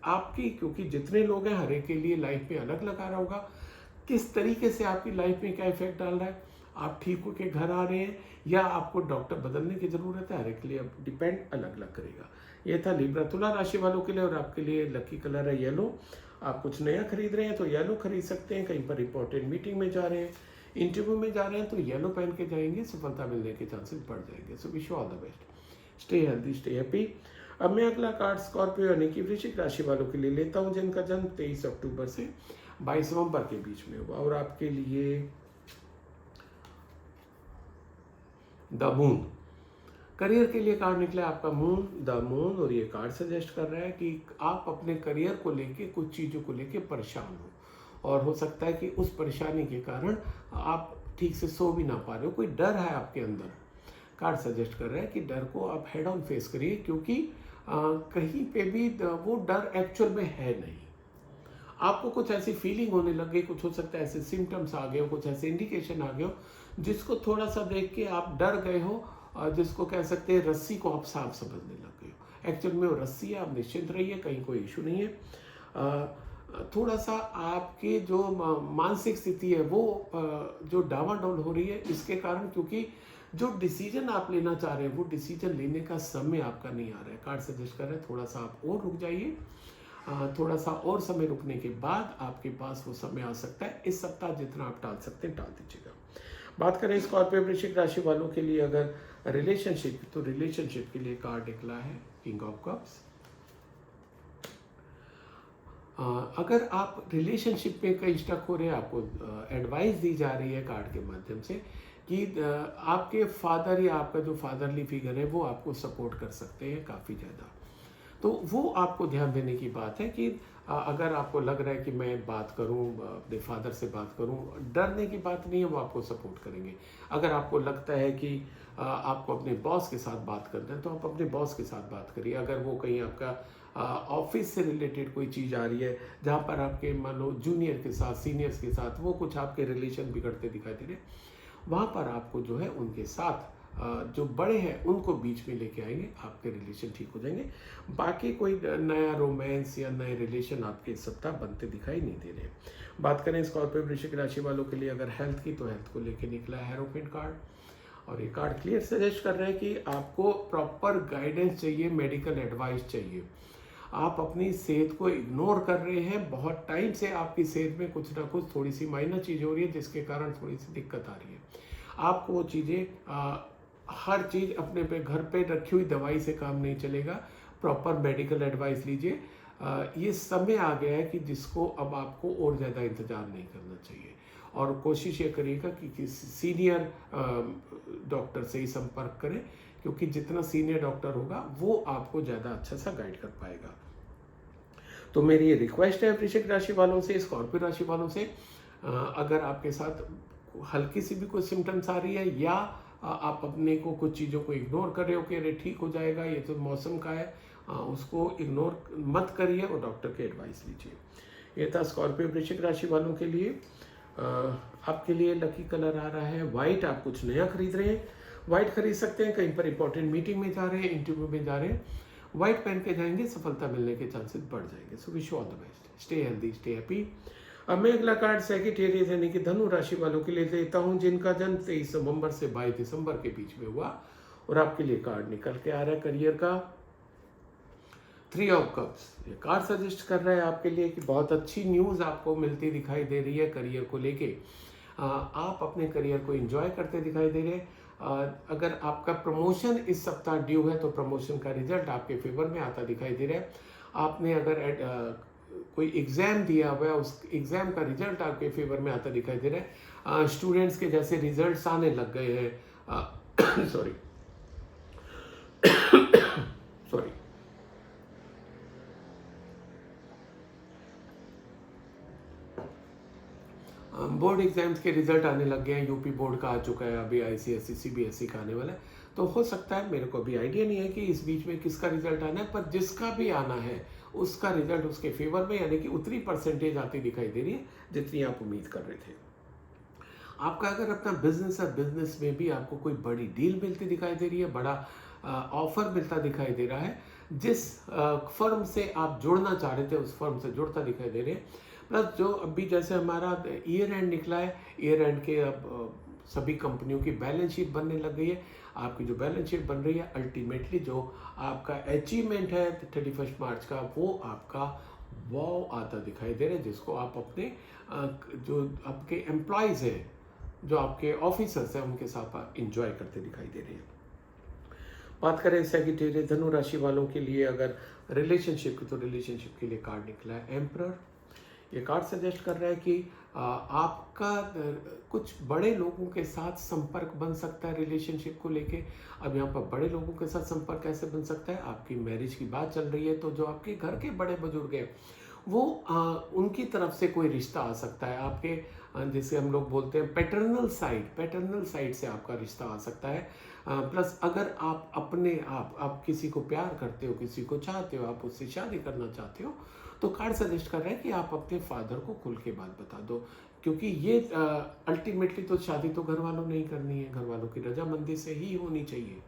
आपकी, क्योंकि जितने लोग हैं हर एक के लिए लाइफ में अलग लगा रहा होगा, किस तरीके से आपकी लाइफ में क्या इफेक्ट डाल रहा है, आप ठीक होके घर आ रहे हैं या आपको डॉक्टर बदलने की ज़रूरत है, हर एक के लिए अब डिपेंड अलग अलग करेगा। ये था लिब्रा तुला राशि वालों के लिए। और आपके लिए लकी कलर है येलो। आप कुछ नया खरीद रहे हैं तो येलो खरीद सकते हैं, कहीं पर इंपॉर्टेंट मीटिंग में जा रहे हैं, इंटरव्यू में जा रहे हैं तो येलो पहन के जाएंगे, सफलता मिलने के चांसेस बढ़ जाएंगे। So wish you all the best, stay healthy, stay happy. अब मैं अगला कार्ड स्कॉर्पियो यानी कि वृश्चिक राशि वालों के लिए लेता हूं, जिनका जन्म 23 अक्टूबर से 22 नवंबर के बीच में हुआ। और आपके लिए द मून, करियर के लिए कार्ड निकला आपका मून, द मून। और ये कार्ड सजेस्ट कर रहा है कि आप अपने करियर को लेके, कुछ चीज़ों को लेके परेशान हो, और हो सकता है कि उस परेशानी के कारण आप ठीक से सो भी ना पा रहे हो, कोई डर है आपके अंदर। कार्ड सजेस्ट कर रहा है कि डर को आप हेड ऑन फेस करिए, क्योंकि कहीं पे भी वो डर एक्चुअल में है नहीं। आपको कुछ ऐसी फीलिंग होने लग गई, कुछ हो सकता है ऐसे सिम्टम्स आ गए हो, कुछ ऐसे इंडिकेशन आ गए हो जिसको थोड़ा सा देख के आप डर गए हो, जिसको कह सकते हैं रस्सी को आप सांप समझने लग गए हो। एक्चुअल में वो रस्सी है, आप निश्चिंत रहिए, कहीं कोई इशू नहीं है। थोड़ा सा आपके जो मानसिक स्थिति है वो जो डावाडोल हो रही है इसके कारण, क्योंकि जो डिसीजन आप लेना चाह रहे हैं वो डिसीजन लेने का समय आपका नहीं आ रहा है। कार्ड सजेस्ट कर रहे हैं थोड़ा सा आप और रुक जाइए, थोड़ा सा और समय रुकने के बाद आपके पास वो समय आ सकता है। इस सप्ताह जितना आप टाल सकते हैं टाल दीजिएगा। बात करें स्कॉर्पियो वृश्चिक राशि वालों के लिए अगर रिलेशनशिप, तो रिलेशनशिप के लिए कार्ड निकला है किंग ऑफ कप्स। अगर आप रिलेशनशिप में कहीं स्टक हो रहे हैं, आपको एडवाइस दी जा रही है कार्ड के माध्यम से कि आपके फादर या आपका जो फादरली फिगर है वो आपको सपोर्ट कर सकते हैं काफ़ी ज़्यादा। तो वो आपको ध्यान देने की बात है कि अगर आपको लग रहा है कि मैं बात करूं, अपने फादर से बात करूं, डरने की बात नहीं है, वो आपको सपोर्ट करेंगे। अगर आपको लगता है कि आपको अपने बॉस के साथ बात करना है तो आप अपने बॉस के साथ बात करिए। अगर वो कहीं आपका ऑफिस से रिलेटेड कोई चीज़ आ रही है जहाँ पर आपके मान लो जूनियर के साथ, सीनियर्स के साथ वो कुछ आपके रिलेशन बिगड़ते दिखाई दे रहे, वहाँ पर आपको जो है उनके साथ जो बड़े हैं उनको बीच में लेके आएंगे, आपके रिलेशन ठीक हो जाएंगे। बाकी कोई नया रोमांस या नए रिलेशन आपके इस सप्ताह बनते दिखाई नहीं दे रहे। बात करें स्कॉर्पियो वृश्चिक राशि वालों के लिए अगर हेल्थ की, तो हेल्थ को लेके निकला है हेरोपिन कार्ड। और ये कार्ड क्लियर सजेस्ट कर रहे हैं कि आपको प्रॉपर गाइडेंस चाहिए, मेडिकल एडवाइस चाहिए। आप अपनी सेहत को इग्नोर कर रहे हैं, बहुत टाइम से आपकी सेहत में कुछ ना कुछ थोड़ी सी माइनर चीज़ हो रही है जिसके कारण थोड़ी सी दिक्कत आ रही है। आपको वो चीज़ें, हर चीज़ अपने पे घर पे रखी हुई दवाई से काम नहीं चलेगा, प्रॉपर मेडिकल एडवाइस लीजिए। ये समय आ गया है कि जिसको अब आपको और ज़्यादा इंतज़ार नहीं करना चाहिए, और कोशिश ये करिएगा कि किसी सीनियर डॉक्टर से ही संपर्क करें, क्योंकि जितना सीनियर डॉक्टर होगा वो आपको ज़्यादा अच्छा सा गाइड कर पाएगा। तो मेरी ये रिक्वेस्ट है वृश्चिक राशि वालों से, स्कॉर्पियो राशि वालों से, अगर आपके साथ हल्की सी भी कोई सिम्टम्स आ रही है या आप अपने को कुछ चीज़ों को इग्नोर कर रहे हो कि अरे ठीक हो जाएगा, ये तो मौसम का है, उसको इग्नोर मत करिए और डॉक्टर की एडवाइस लीजिए। ये था स्कॉर्पियो वृश्चिक राशि वालों के लिए। आपके लिए लकी कलर आ रहा है वाइट। आप कुछ नया खरीद रहे हैं, वाइट खरीद सकते हैं, कहीं पर इंपॉर्टेंट मीटिंग में जा रहे हैं, इंटरव्यू में जा रहे हैं, वाइट पहन के जाएंगे, सफलता मिलने के चांसेस बढ़ जाएंगे। So wish you all the best, stay healthy, stay happy. अब मैं अगला कार्ड सेक्रेटेरियस यानी कि धनु राशि वालों के लिए देता हूं, जिनका जन्म 23 नवंबर से 22 दिसंबर के बीच में हुआ। और आपके लिए कार्ड निकल के आ रहा है करियर का 3 ऑफ कप्स। ये कार्ड सजेस्ट कर रहा है आपके लिए कि बहुत अच्छी न्यूज़ आपको मिलती दिखाई दे रही है करियर को लेके। आप अपने करियर को एंजॉय करते दिखाई दे रहे हैं। अगर आपका प्रमोशन इस सप्ताह ड्यू है तो प्रमोशन का रिजल्ट आपके फेवर में आता दिखाई दे रहा है। आपने अगर कोई एग्ज़ाम दिया हुआ है, उस एग्ज़ाम का रिजल्ट आपके फेवर में आता दिखाई दे रहा है। स्टूडेंट्स के जैसे रिजल्ट्स आने लग गए हैं। सॉरी बोर्ड एग्जाम्स के रिजल्ट आने लग गए हैं। यूपी बोर्ड का आ चुका है, अभी आईसीएसई सीबीएसई का आने वाला है। तो हो सकता है, मेरे को अभी आइडिया नहीं है कि इस बीच में किसका रिजल्ट आना है, पर जिसका भी आना है उसका रिजल्ट उसके फेवर में, यानी कि उतनी परसेंटेज आती दिखाई दे रही है जितनी आप उम्मीद कर रहे थे। आपका अगर अपना बिजनेस है, बिजनेस में भी आपको कोई बड़ी डील मिलती दिखाई दे रही है, बड़ा ऑफर मिलता दिखाई दे रहा है, जिस फर्म से आप जुड़ना चाह रहे थे उस फर्म से जुड़ता दिखाई दे रहे हैं। प्लस जो अभी जैसे हमारा ईयर एंड निकला है, ईयर एंड के अब सभी कंपनियों की बैलेंस शीट बनने लग गई है। आपकी जो बैलेंस शीट बन रही है, अल्टीमेटली जो आपका अचीवमेंट है 31 मार्च का, वो आपका वाव आता दिखाई दे रहा है, जिसको आप अपने जो आपके एम्प्लॉयज़ हैं, जो आपके ऑफिसर्स हैं, उनके साथ आप इंजॉय करते दिखाई दे रहे हैं। बात करें सेक्रेटरी धनु राशि वालों के लिए अगर रिलेशनशिप की, तो रिलेशनशिप के लिए कार्ड निकला है एम्परर। ये कार्ड सजेस्ट कर रहा है कि आपका कुछ बड़े लोगों के साथ संपर्क बन सकता है रिलेशनशिप को लेके। अब यहाँ पर बड़े लोगों के साथ संपर्क कैसे बन सकता है? आपकी मैरिज की बात चल रही है, तो जो आपके घर के बड़े बुजुर्ग हैं वो उनकी तरफ से कोई रिश्ता आ सकता है। आपके जिसे हम लोग बोलते हैं पैटर्नल साइड से आपका रिश्ता आ सकता है। प्लस अगर आप अपने आप किसी को प्यार करते हो, किसी को चाहते हो, आप उससे शादी करना चाहते हो, तो कार्ड सजेस्ट कर रहा है कि आप अपने फादर को खुल के बात बता दो, क्योंकि ये अल्टीमेटली तो शादी तो घर वालों ने ही करनी है, घर वालों की रजामंदी से ही होनी चाहिए,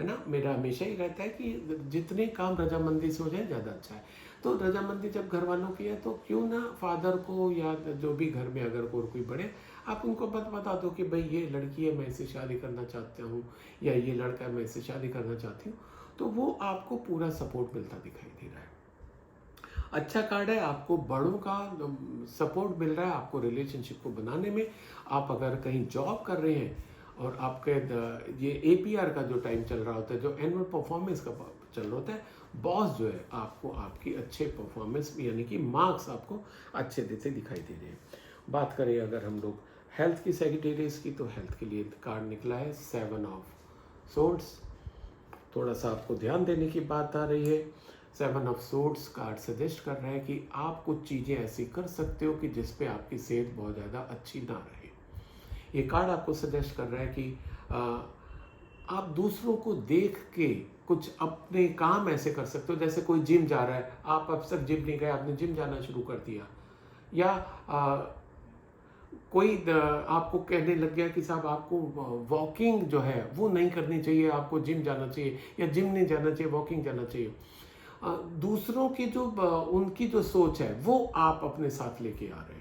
है ना। मेरा हमेशा ही रहता है कि जितने काम रजामंदी से हो जाए ज़्यादा अच्छा है। तो रजामंदी जब घर वालों की है, तो क्यों ना फादर को या जो भी घर में अगर कोई बड़े, आप उनको बता दो कि भाई ये लड़की है, मैं इससे शादी करना चाहता हूँ, या ये लड़का है, मैं इससे शादी करना चाहती हूँ। तो वो आपको पूरा सपोर्ट मिलता दिखाई दे रहा है। अच्छा कार्ड है, आपको बड़ों का सपोर्ट मिल रहा है आपको रिलेशनशिप को बनाने में। आप अगर कहीं जॉब कर रहे हैं और आपके ये APR का जो टाइम चल रहा होता है, जो एनुअल परफॉर्मेंस का चल रहा होता है, बॉस जो है आपको आपकी अच्छे परफॉर्मेंस यानी कि मार्क्स आपको अच्छे देते दिखाई दे रहे हैं। बात करें अगर हम लोग हेल्थ की सेक्रेटरीज की, तो हेल्थ के लिए कार्ड निकला है 7 ऑफ सोर्ड्स। थोड़ा सा आपको ध्यान देने की बात आ रही है। 7 ऑफ सोर्ड्स कार्ड सजेस्ट कर रहा है कि आप कुछ चीज़ें ऐसी कर सकते हो कि जिस पे आपकी सेहत बहुत ज़्यादा अच्छी ना रहे। ये कार्ड आपको सजेस्ट कर रहा है कि आप दूसरों को देख के कुछ अपने काम ऐसे कर सकते हो, जैसे कोई जिम जा रहा है, आप अब तक जिम नहीं गए, आपने जिम जाना शुरू कर दिया, या कोई आपको कहने लग गया कि साहब आपको वॉकिंग जो है वो नहीं करनी चाहिए, आपको जिम जाना चाहिए, या जिम नहीं जाना चाहिए, वॉकिंग जाना चाहिए। दूसरों की जो उनकी जो सोच है वो आप अपने साथ लेके आ रहे हो।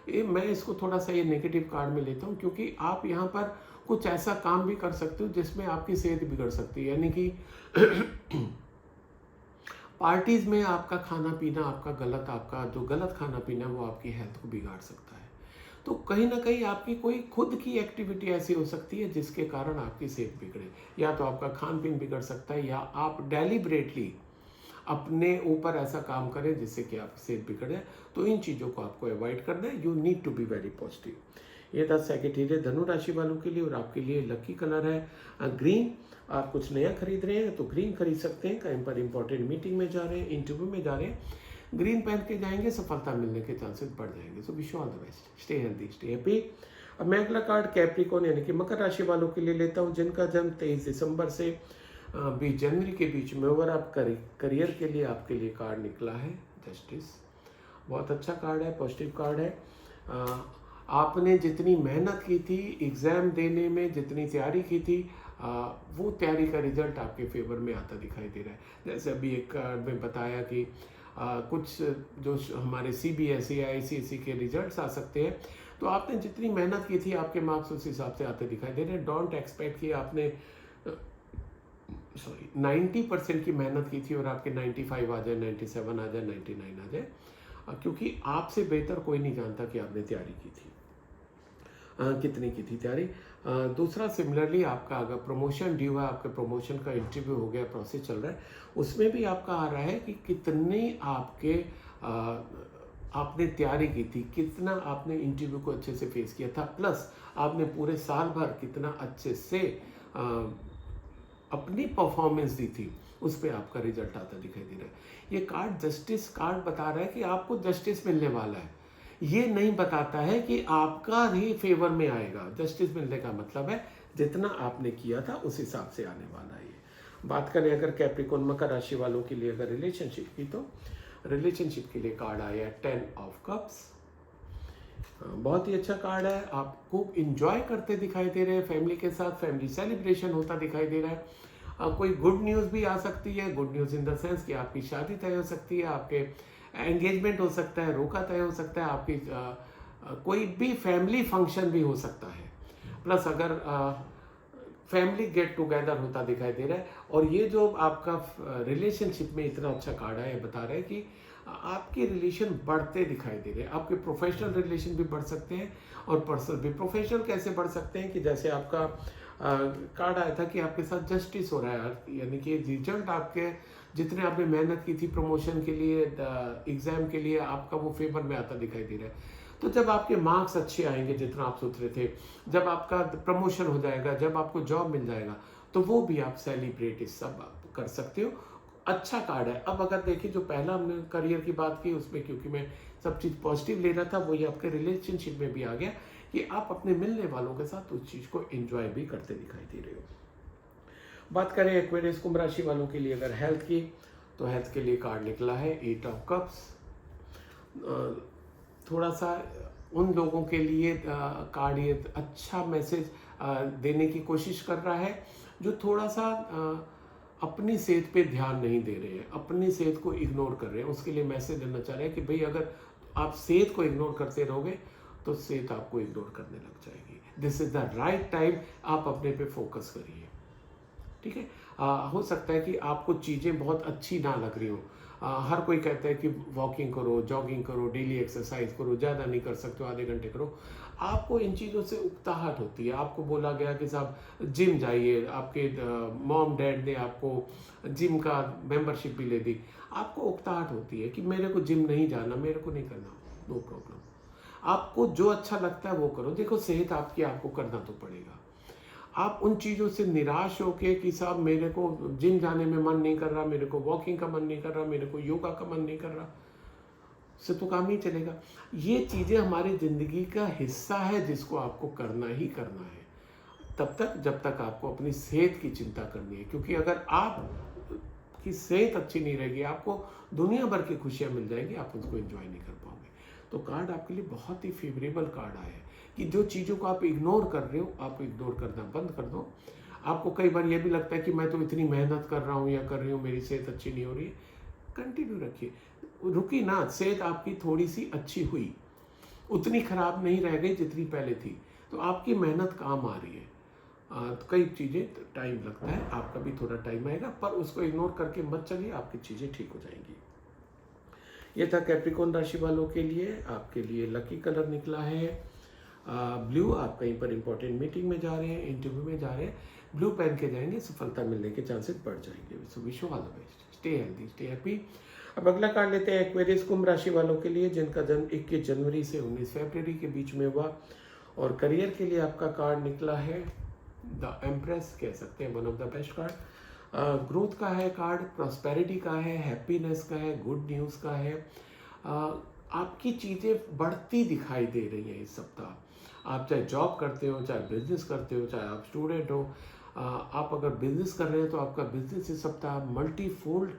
ये मैं इसको थोड़ा सा ये नेगेटिव कार्ड में लेता हूँ, क्योंकि आप यहाँ पर कुछ ऐसा काम भी कर सकते हो जिसमें आपकी सेहत बिगड़ सकती है, यानी कि पार्टीज में आपका खाना पीना, आपका जो गलत खाना पीना वो आपकी हेल्थ को बिगाड़ सकता है। तो कहीं ना कहीं आपकी कोई खुद की एक्टिविटी ऐसी हो सकती है जिसके कारण आपकी सेहत बिगड़े, या तो आपका खान पीन बिगड़ सकता है, या आप डेलिबरेटली अपने ऊपर ऐसा काम करें जिससे कि आपकी सेहत बिगड़े। तो इन चीज़ों को आपको अवॉइड करना है। You need to be very positive. ये था सेक्रेटरी धनु राशि वालों के लिए। और आपके लिए लकी कलर है ग्रीन। आप कुछ नया खरीद रहे हैं तो ग्रीन खरीद सकते हैं। कहीं पर इंपॉर्टेंट मीटिंग में जा रहे हैं, इंटरव्यू में जा रहे हैं, ग्रीन पहन के जाएंगे, सफलता मिलने के चांसेस बढ़ जाएंगे। So wish you all the best, stay healthy, stay happy. अब मैं अगला कार्ड कैप्रिकॉर्न यानी कि मकर राशि वालों के लिए लेता हूँ, जिनका जन्म 23 दिसंबर से 20 जनवरी के बीच में। ओवर आप करियर के लिए आपके लिए कार्ड निकला है जस्टिस। बहुत अच्छा कार्ड है, पॉजिटिव कार्ड है। आपने जितनी मेहनत की थी एग्ज़ाम देने में, जितनी तैयारी की थी, वो तैयारी का रिजल्ट आपके फेवर में आता दिखाई दे रहा है। जैसे अभी एक कार्ड में बताया कि कुछ जो हमारे CBSE या ICSE के रिजल्ट्स आ सकते हैं, तो आपने जितनी मेहनत की थी आपके मार्क्स उस हिसाब से आते दिखाई दे रहे हैं। डोंट एक्सपेक्ट कि आपने 90% की मेहनत की थी और आपके 95 आ जाए, 97 आ जाए, 99 आ जाए, क्योंकि आपसे बेहतर कोई नहीं जानता कि आपने तैयारी की थी, कितनी की थी तैयारी। दूसरा सिमिलरली आपका अगर प्रमोशन ड्यू है, आपके प्रमोशन का इंटरव्यू हो गया, प्रोसेस चल रहा है, उसमें भी आपका आ रहा है कि कितने आपने तैयारी की थी, कितना आपने इंटरव्यू को अच्छे से फेस किया था, प्लस आपने पूरे साल भर कितना अच्छे से अपनी परफॉर्मेंस दी थी, उस पर आपका रिजल्ट आता दिखाई दे रहा है। ये कार्ड जस्टिस कार्ड बता रहा है कि आपको जस्टिस मिलने वाला है। ये नहीं बताता है कि आपका ही फेवर में आएगा। जस्टिस मिलने का मतलब है जितना आपने किया था उस हिसाब से आने वाला है। बात करें अगर कैप्रिकॉर्न मकर राशि वालों के लिए अगर रिलेशनशिप की, तो रिलेशनशिप के लिए कार्ड आया 10 ऑफ कप्स। बहुत ही अच्छा कार्ड है। आप खूब इंजॉय करते दिखाई दे रहे हैं फैमिली के साथ, फैमिली सेलिब्रेशन होता दिखाई दे रहा है। कोई गुड न्यूज़ भी आ सकती है, good news in the sense कि आपकी शादी तय हो सकती है, आपके एंगेजमेंट हो सकता है, रोका तय हो सकता है, आपकी कोई भी फैमिली फंक्शन भी हो सकता है। प्लस अगर फैमिली गेट टुगेदर होता दिखाई दे रहा है। और ये जो आपका रिलेशनशिप में इतना अच्छा कार्ड है, बता रहा है कि आपके रिलेशन बढ़ते दिखाई दे रहे हैं। आपके प्रोफेशनल रिलेशन भी बढ़ सकते हैं और पर्सनल भी। प्रोफेशनल कैसे बढ़ सकते हैं कि जैसे आपका कार्ड आया था कि आपके साथ जस्टिस हो रहा है, यानी कि रिजल्ट आपके जितने आपने मेहनत की थी प्रमोशन के लिए, एग्जाम के लिए, आपका वो फेवर में आता दिखाई दे रहा है। तो जब आपके मार्क्स अच्छे आएंगे जितना आप सोच रहे थे, जब आपका प्रमोशन हो जाएगा, जब आपको जॉब मिल जाएगा, तो वो भी आप सेलिब्रेट इस सब आप कर सकते हो। अच्छा कार्ड है। अब अगर देखिए जो पहला हमने करियर की बात की उसमें, क्योंकि मैं सब चीज़ पॉजिटिव ले रहा था, वही आपके रिलेशनशिप में भी आ गया कि आप अपने मिलने वालों के साथ उस चीज़ को एंजॉय भी करते दिखाई दे रहे हो। बात करें एक्वेरियस कुंभ राशि वालों के लिए अगर हेल्थ की, तो हेल्थ के लिए कार्ड निकला है 8 ऑफ कप्स। थोड़ा सा उन लोगों के लिए कार्ड ये अच्छा मैसेज देने की कोशिश कर रहा है जो थोड़ा सा अपनी सेहत पे ध्यान नहीं दे रहे हैं, अपनी सेहत को इग्नोर कर रहे हैं। उसके लिए मैसेज देना चाह रहे हैं कि भाई अगर आप सेहत को इग्नोर करते रहोगे तो सेहत आपको इग्नोर करने लग जाएगी। This is the right time, आप अपने पे फोकस करिए। ठीक है। हो सकता है कि आपको चीज़ें बहुत अच्छी ना लग रही हो। हर कोई कहता है कि वॉकिंग करो, जॉगिंग करो, डेली एक्सरसाइज करो, ज़्यादा नहीं कर सकते हो, आधे घंटे करो। आपको इन चीज़ों से उकताहट होती है। आपको बोला गया कि साहब जिम जाइए, आपके मॉम डैड ने आपको जिम का मेंबरशिप भी ले दी, आपको उकताहट होती है कि मेरे को जिम नहीं जाना, मेरे को नहीं करना। नो प्रॉब्लम, आपको जो अच्छा लगता है वो करो। देखो सेहत आपकी, आपको करना तो पड़ेगा। आप उन चीज़ों से निराश होके कि साहब मेरे को जिम जाने में मन नहीं कर रहा, मेरे को वॉकिंग का मन नहीं कर रहा, मेरे को योगा का मन नहीं कर रहा, से तो काम नहीं चलेगा। ये चीज़ें हमारी ज़िंदगी का हिस्सा है जिसको आपको करना ही करना है, तब तक जब तक आपको अपनी सेहत की चिंता करनी है। क्योंकि अगर आप की सेहत अच्छी नहीं रहेगी, आपको दुनिया भर की खुशियाँ मिल जाएगी, आप उसको एंजॉय नहीं कर पाओगे। तो कार्ड आपके लिए बहुत ही फेवरेबल कार्ड आया है कि जो चीज़ों को आप इग्नोर कर रहे हो, आप इग्नोर करना बंद कर दो। आपको कई बार ये भी लगता है कि मैं तो इतनी मेहनत कर रहा हूँ या कर रही हूँ, मेरी सेहत अच्छी नहीं हो रही है, कंटिन्यू रखिए। रुकी ना, सेहत आपकी थोड़ी सी अच्छी हुई, उतनी खराब नहीं रह गई जितनी पहले थी, तो आपकी मेहनत काम आ रही है। तो कई चीज़ें टाइम लगता है, आपका भी थोड़ा टाइम आएगा, पर उसको इग्नोर करके मत चलिए, आपकी चीज़ें ठीक हो जाएंगी। ये था कैप्रिकॉर्न राशि वालों के लिए। आपके लिए लकी कलर निकला है ब्लू। आप कहीं पर इंपॉर्टेंट मीटिंग में जा रहे हैं, इंटरव्यू में जा रहे हैं, ब्लू पहन के जाएंगे, सफलता मिलने के चांसेस बढ़ जाएंगे। So wish you all the best, stay healthy, stay happy. अब अगला कार्ड लेते हैं एक्वेरियस कुंभ राशि वालों के लिए जिनका जन्म 21 जनवरी से 19 फरवरी के बीच में हुआ। और करियर के लिए आपका कार्ड निकला है द एम्प्रेस, कह सकते हैं one of the best card. Growth का है कार्ड, प्रॉस्पेरिटी का है, हैप्पीनेस का है, गुड न्यूज़ का है। आपकी चीज़ें बढ़ती दिखाई दे रही हैं इस सप्ताह। आप चाहे जॉब करते हो, चाहे बिजनेस करते हो, चाहे आप स्टूडेंट हो, आप अगर बिजनेस कर रहे हैं तो आपका बिजनेस इस सप्ताह मल्टीफोल्ड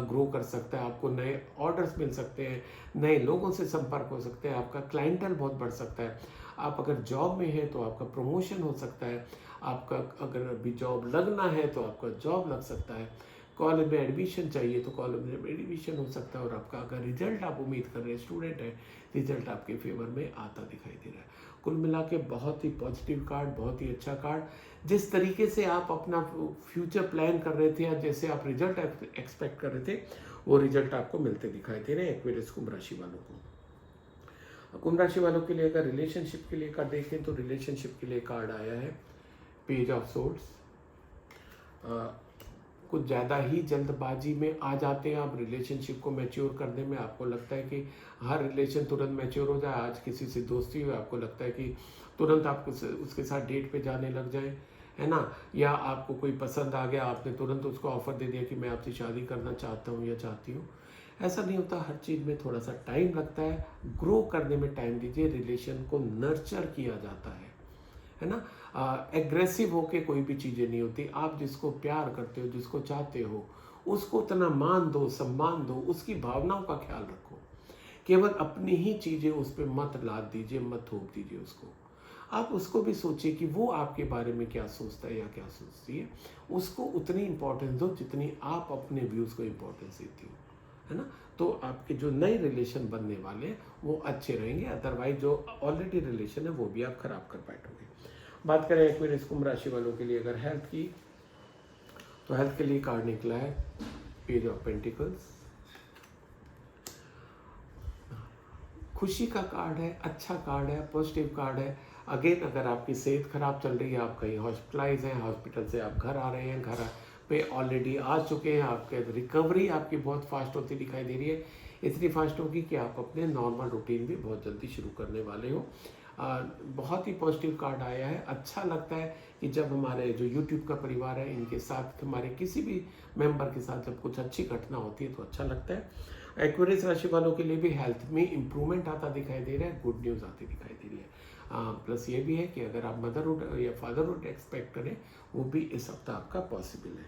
ग्रो कर सकता है। आपको नए ऑर्डर्स मिल सकते हैं, नए लोगों से संपर्क हो सकते हैं, आपका क्लाइंटल बहुत बढ़ सकता है। आप अगर जॉब में हैं तो आपका प्रमोशन हो सकता है, आपका अगर अभी जॉब लगना है तो आपका जॉब लग सकता है, कॉलेज में एडमिशन चाहिए तो कॉलेज में एडमिशन हो सकता है। और आपका अगर रिजल्ट आप उम्मीद कर रहे हैं, स्टूडेंट है, रिजल्ट आपके फेवर में आता दिखाई दे रहा है। कुल मिला के बहुत ही पॉजिटिव कार्ड, बहुत ही अच्छा कार्ड। जिस तरीके से आप अपना फ्यूचर प्लान कर रहे थे या जैसे आप रिजल्ट एक्सपेक्ट कर रहे थे, वो रिजल्ट आपको मिलते दिखाई दे रहे हैं एक्वेरियस कुंभ राशि वालों को। कुंभ राशि वालों के लिए अगर रिलेशनशिप के लिए कार्ड देखें तो रिलेशनशिप के लिए कार्ड आया है पेज ऑफ सोर्ड्स। कुछ ज़्यादा ही जल्दबाजी में आ जाते हैं आप रिलेशनशिप को मैच्योर करने में। आपको लगता है कि हर रिलेशन तुरंत मैच्योर हो जाए। आज किसी से दोस्ती हो, आपको लगता है कि तुरंत आप उसके साथ डेट पे जाने लग जाए, है ना। या आपको कोई पसंद आ गया, आपने तुरंत उसको ऑफर दे दिया कि मैं आपसे शादी करना चाहता हूँ या चाहती हूँ। ऐसा नहीं होता, हर चीज़ में थोड़ा सा टाइम लगता है। ग्रो करने में टाइम दीजिए, रिलेशन को नर्चर किया जाता है ना। एग्रेसिव होके कोई भी चीज़ें नहीं होती। आप जिसको प्यार करते हो, जिसको चाहते हो, उसको उतना मान दो, सम्मान दो, उसकी भावनाओं का ख्याल रखो। केवल अपनी ही चीज़ें उस पर मत लाद दीजिए, मत थोप दीजिए उसको। आप उसको भी सोचिए कि वो आपके बारे में क्या सोचता है या क्या सोचती है। उसको उतनी इम्पोर्टेंस दो जितनी आप अपने व्यूज़ को इम्पोर्टेंस देती हो, है ना। तो आपके जो नए रिलेशन बनने वाले हैं वो अच्छे रहेंगे, अदरवाइज जो ऑलरेडी रिलेशन है वो भी आप खराब कर बैठोगे। बात करें एक्वेरियस कुंभ राशि वालों के लिए अगर हेल्थ की, तो हेल्थ के लिए कार्ड निकला है पेज ऑफ पेंटिकल्स। खुशी का कार्ड है, अच्छा कार्ड है, पॉजिटिव कार्ड है। अगेन अगर आपकी सेहत खराब चल रही है, आप कहीं हॉस्पिटलाइज हैं, हॉस्पिटल से आप घर आ रहे हैं, घर पे ऑलरेडी आ चुके हैं, आपके रिकवरी आपकी बहुत फास्ट होती दिखाई दे रही है। इतनी फास्ट होगी कि आप अपने नॉर्मल रूटीन भी बहुत जल्दी शुरू करने वाले हो। बहुत ही पॉजिटिव कार्ड आया है। अच्छा लगता है कि जब हमारे जो यूट्यूब का परिवार है इनके साथ, हमारे किसी भी मेंबर के साथ जब कुछ अच्छी घटना होती है तो अच्छा लगता है। एक्वेरियस राशि वालों के लिए भी हेल्थ में इंप्रूवमेंट आता दिखाई दे रहा है, गुड न्यूज़ आती दिखाई दे रही है। प्लस ये भी है कि अगर आप मदरहुड या फादरहुड एक्सपेक्ट करें वो भी इस हफ्ता आपका पॉसिबल है।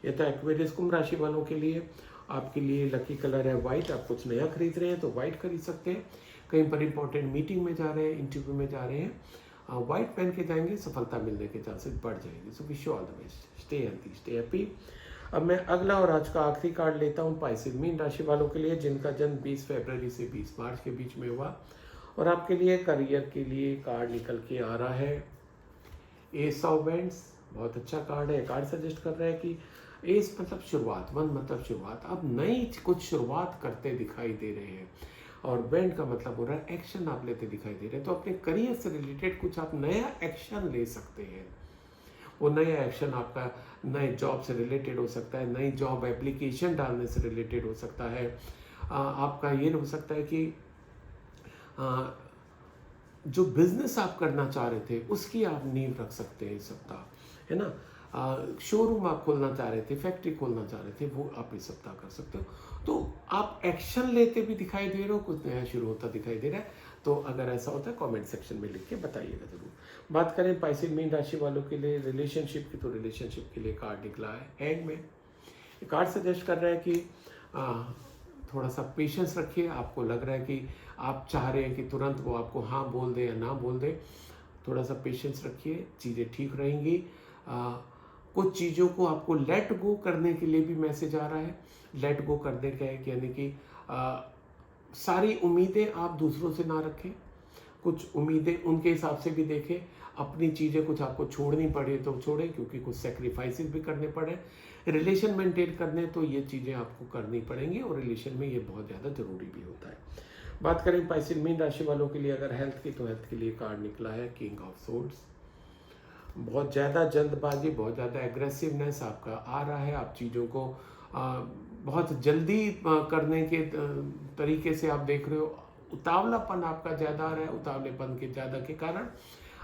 ये तो एक्वेरियस कुंभ राशि वालों के लिए। आपके लिए लकी कलर है वाइट। आप कुछ नया खरीद रहे हैं तो वाइट खरीद सकते हैं। कहीं पर इंपॉर्टेंट मीटिंग में जा रहे हैं, इंटरव्यू में जा रहे हैं, वाइट पहन के जाएंगे, सफलता मिलने के चांसेस बढ़ जाएंगे। So wish you all the best, stay healthy, stay happy. अब मैं अगला और आज का आखिरी कार्ड लेता हूँ पाइसेस मीन राशि वालों के लिए, जिनका जन्म 20 फरवरी से 20 मार्च के बीच में हुआ। और आपके लिए करियर के लिए कार्ड निकल के आ रहा है एस ऑफ वेंड्स। बहुत अच्छा कार्ड है। कार्ड सजेस्ट कर रहा है कि एस मतलब शुरुआत, वन मतलब शुरुआत, आप नई कुछ शुरुआत करते दिखाई दे रहे हैं। और वेंड का मतलब हो रहा है एक्शन आप लेते दिखाई दे रहे हैं। तो अपने करियर से रिलेटेड कुछ आप नया एक्शन ले सकते हैं। वो नया एक्शन आपका नए जॉब से रिलेटेड हो सकता है, नई जॉब एप्लीकेशन डालने से रिलेटेड हो सकता है। आपका ये हो सकता है कि जो बिजनेस आप करना चाह रहे थे उसकी आप नींव रख सकते हैं इस सप्ताह, है ना। शोरूम आप खोलना चाह रहे थे, फैक्ट्री खोलना चाह रहे थे, वो आप इस सप्ताह कर सकते हो। तो आप एक्शन लेते भी दिखाई दे रहे हो, कुछ नया शुरू होता दिखाई दे रहा है। तो अगर ऐसा होता है कमेंट सेक्शन में लिख के बताइएगा जरूर। बात करें पाइसेस मीन राशि वालों के लिए रिलेशनशिप की, तो रिलेशनशिप के लिए कार्ड निकला है हैंग में। कार्ड सजेस्ट कर रहा है कि थोड़ा सा पेशेंस रखिए। आपको लग रहा है कि आप चाह रहे हैं कि तुरंत वो आपको हाँ बोल दे या ना बोल दे, थोड़ा सा पेशेंस रखिए, चीज़ें ठीक रहेंगी। कुछ चीज़ों को आपको लेट गो करने के लिए भी मैसेज आ रहा है। लेट गो करने का है कि यानी कि सारी उम्मीदें आप दूसरों से ना रखें, कुछ उम्मीदें उनके हिसाब से भी देखें। अपनी चीज़ें कुछ आपको छोड़नी पड़े तो छोड़ें, क्योंकि कुछ सेक्रीफाइसेस भी करने पड़े। रिलेशन मेंटेन करने तो ये चीज़ें आपको करनी पड़ेंगी, और रिलेशन में ये बहुत ज़्यादा ज़रूरी भी होता है। बात करें पाइसेस मीन राशि वालों के लिए अगर हेल्थ की, तो हेल्थ के लिए कार्ड निकला है किंग ऑफ सोर्ड्स। बहुत ज़्यादा जल्दबाजी, बहुत ज़्यादा एग्रेसिवनेस आपका आ रहा है। आप चीज़ों को बहुत जल्दी करने के तरीके से आप देख रहे हो। उतावलापन आपका ज़्यादा आ रहा है। उतावलेपन के ज़्यादा के कारण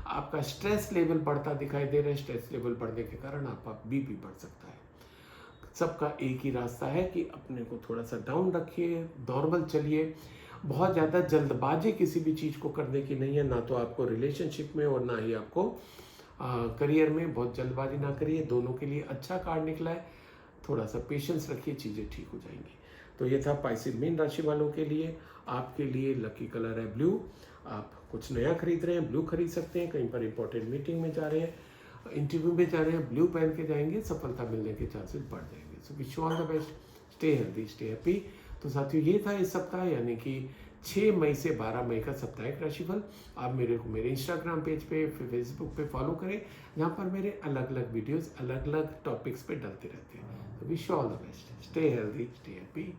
आपका स्ट्रेस लेवल बढ़ता दिखाई दे रहा है। स्ट्रेस लेवल बढ़ने के कारण आपका बीपी बढ़ सकता है। सबका एक ही रास्ता है कि अपने को थोड़ा सा डाउन रखिए, नॉर्मल चलिए। बहुत ज़्यादा जल्दबाजी किसी भी चीज़ को करने की नहीं है, ना तो आपको रिलेशनशिप में और ना ही आपको करियर में। बहुत जल्दबाजी ना करिए। दोनों के लिए अच्छा कार्ड निकला है। थोड़ा सा पेशेंस रखिए, चीज़ें ठीक हो जाएंगी। तो ये था पाइसेस मीन राशि वालों के लिए। आपके लिए लकी कलर है ब्लू। आप कुछ नया खरीद रहे हैं, ब्लू खरीद सकते हैं। कहीं पर इंपॉर्टेंट मीटिंग में जा रहे हैं, इंटरव्यू में जा रहे हैं, ब्लू पहन के जाएंगे, सफलता मिलने के चांसेस बढ़ जाएंगे। So wish you all the best, stay healthy, stay happy. तो साथियों ये था इस सप्ताह, यानी कि 6 मई से 12 मई का साप्ताहिक राशिफल। आप मेरे को मेरे इंस्टाग्राम पेज पे, फेसबुक पे फॉलो करें, जहाँ पर मेरे अलग अलग वीडियोस अलग अलग टॉपिक्स पे डलते रहते हैं। तो wish you all the best, stay healthy, stay happy.